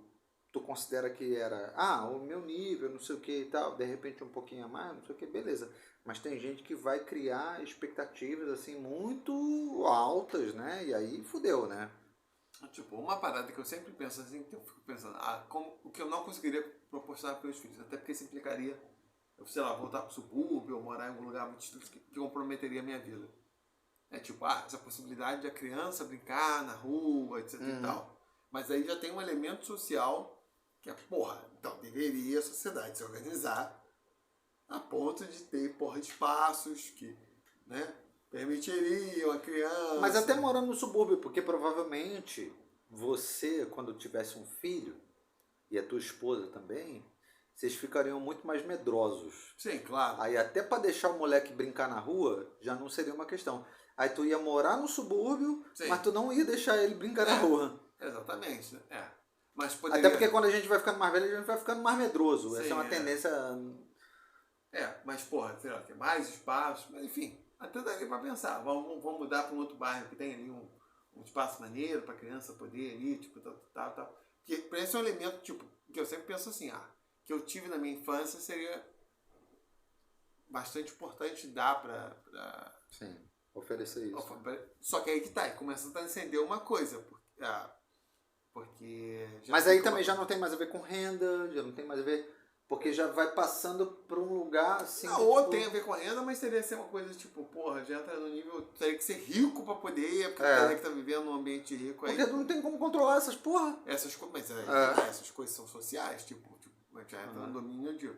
tu considera que era, o meu nível, não sei o que e tal, de repente um pouquinho a mais, não sei o que, beleza. Mas tem gente que vai criar expectativas, assim, muito altas, né? E aí fudeu, né? Tipo, uma parada que eu sempre penso assim, que eu fico pensando, o que eu não conseguiria proporcionar para meus filhos, até porque isso implicaria eu, sei lá, voltar pro subúrbio ou morar em algum lugar muito distante que comprometeria a minha vida. É tipo, essa possibilidade de a criança brincar na rua, etc e tal. Mas aí já tem um elemento social que é, porra, então deveria a sociedade se organizar a ponto de ter, porra, espaços que, né, permitiriam a criança... Mas até morando no subúrbio, porque provavelmente você, quando tivesse um filho, e a tua esposa também, vocês ficariam muito mais medrosos. Sim, claro. Aí até para deixar o moleque brincar na rua, já não seria uma questão. Aí tu ia morar no subúrbio, sim, mas tu não ia deixar ele brincar na rua. Exatamente, Mas poderia... Até porque quando a gente vai ficando mais velho, a gente vai ficando mais medroso. Sim, essa é uma tendência... mas porra, sei lá, tem mais espaço, mas enfim, até daria pra pensar. Vamos mudar para um outro bairro que tem ali um espaço maneiro pra criança poder ali, tipo, tal. Que pra esse é um elemento, tipo, que eu sempre penso assim, que eu tive na minha infância seria bastante importante dar pra... Sim, oferecer isso. Só que aí que tá, começa a acender uma coisa, porque mas aí também já não tem mais a ver com renda, já não tem mais a ver... Porque já vai passando por um lugar assim... Não, ou tem a ver com a renda, mas teria que ser uma coisa tipo, porra, já entra no nível... Teria que ser rico pra poder, porque teria que estar vivendo num ambiente rico aí. Porque não tem como controlar essas porra. Essas coisas são sociais, tipo já entra no domínio de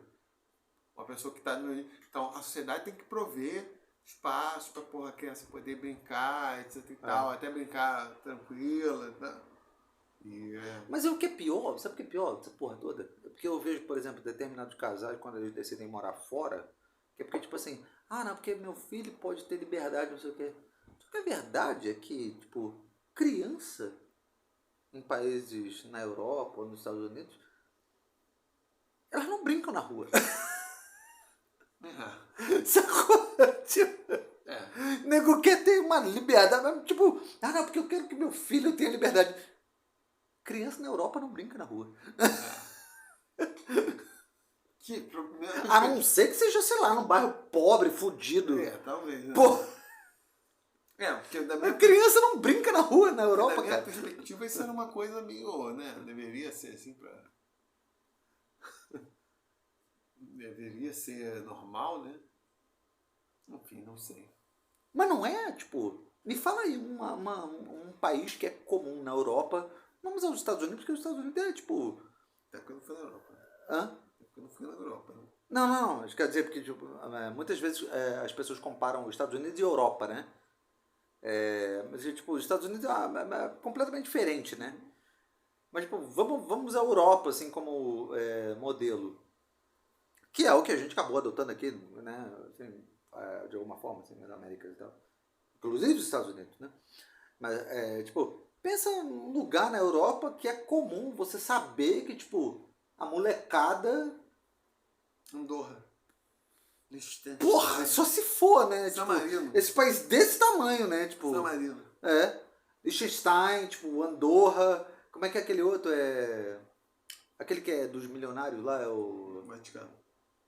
uma pessoa que tá no... Então, a sociedade tem que prover espaço pra, porra, a criança poder brincar, etc e tal, até brincar tranquila, né? Mas o que é pior, sabe o que é pior dessa porra toda? Porque eu vejo, por exemplo, determinados casais, quando eles decidem morar fora, que é porque, tipo assim, não, porque meu filho pode ter liberdade, não sei o quê. Só que a verdade é que, tipo, criança em países na Europa ou nos Estados Unidos, elas não brincam na rua. Sacou? Tipo, nego quer ter uma liberdade, tipo, não, porque eu quero que meu filho tenha liberdade. Criança na Europa não brinca na rua. A não ser que seja, sei lá, num bairro pobre, fudido. Talvez. Né? Pô. Porque da minha... A criança não brinca na rua na Europa, cara. Da minha cara. perspectiva, isso era uma coisa meio, né? Deveria ser assim pra... Deveria ser normal, né? Enfim, não sei. Mas não é, tipo... Me fala aí um país que é comum na Europa. Vamos aos Estados Unidos, porque os Estados Unidos é, tipo... Até porque eu não fui na Europa. Hã? Eu não fui na Europa. Né? Não. Isso quer dizer, porque tipo, muitas vezes as pessoas comparam os Estados Unidos e a Europa, né? Mas, tipo, os Estados Unidos é completamente diferente, né? Mas, tipo, vamos à Europa, assim, como modelo. Que é o que a gente acabou adotando aqui, né? Assim, de alguma forma, assim, nas Américas e tal. Inclusive os Estados Unidos, né? Mas, tipo, pensa num lugar na Europa que é comum você saber que, tipo, a molecada... Andorra. Porra, só se for, né? San tipo, Marino. Esse país desse tamanho, né? Tipo, San Marino. Liechtenstein, tipo, Andorra. Como é que é aquele outro? Aquele que é dos milionários lá, é o... Vaticano.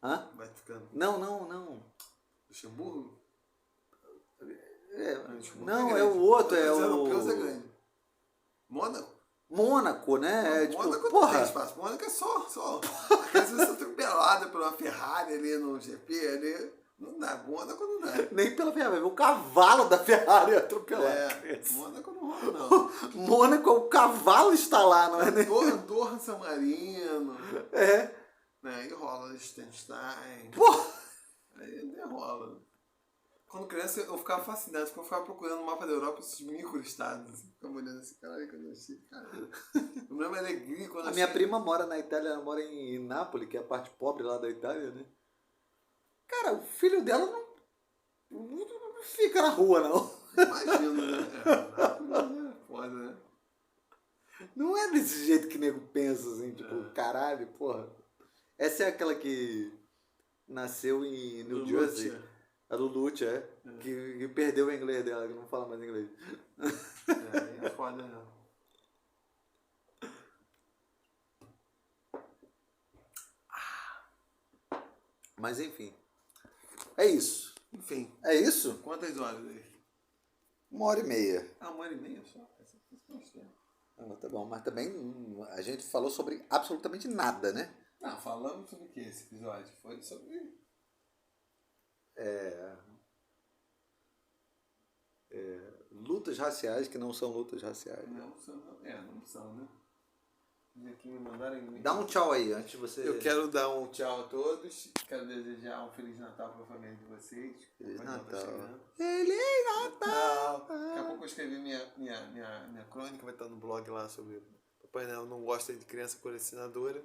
Hã? Vaticano. Não. Luxemburgo? Não, é o outro, é o... europeus é grande. Mônaco, né? Mônaco porra. não tem espaço. Mônaco é só. Às vezes você atropelada por uma Ferrari ali no GP ali. Não dá. Mônaco não dá. Nem pela Ferrari, o cavalo da Ferrari atropelado. Mônaco não rola, não. Mônaco, o cavalo está lá, não é? Andorra, San Marino. Né? E rola Liechtenstein. Porra! Aí nem rola. Quando criança, eu ficava fascinado, porque eu ficava procurando no mapa da Europa esses micro-estados. Assim, ficava olhando assim, caralho, quando eu achei, caralho. O meu é alegria quando eu A minha prima mora na Itália, ela mora em Nápoles, que é a parte pobre lá da Itália, né? Cara, o filho dela não fica na rua, não. Imagino, né? Nápoles é foda, né? Não é desse jeito que o nego pensa, assim, tipo, caralho, porra. Essa é aquela que nasceu em New Jersey. A Lulucci, que perdeu o inglês dela, que não fala mais inglês. É foda, né? Mas enfim. É isso. Enfim. É isso? Quantas horas aí? 1h30. 1h30 só? Tá bom, mas também a gente falou sobre absolutamente nada, né? Não, falamos sobre o que esse episódio? Foi sobre... Lutas raciais que não são lutas raciais. Não são, né? Aqui me mandaram... Dá um tchau aí, antes de você... Eu quero dar um tchau a todos. Quero desejar um Feliz Natal para a família de vocês. Feliz Natal. Feliz Natal! Daqui a pouco eu escrevi minha crônica, vai estar no blog lá sobre... Papai Noel não gosta de criança colecionadora.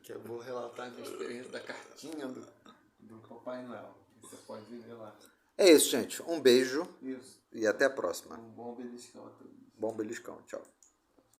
Que eu vou relatar a minha experiência da cartinha do Papai Noel. Você pode ver lá. É isso, gente. Um beijo. Isso. E até a próxima. Um bom beliscão a todos. Bom beliscão. Tchau.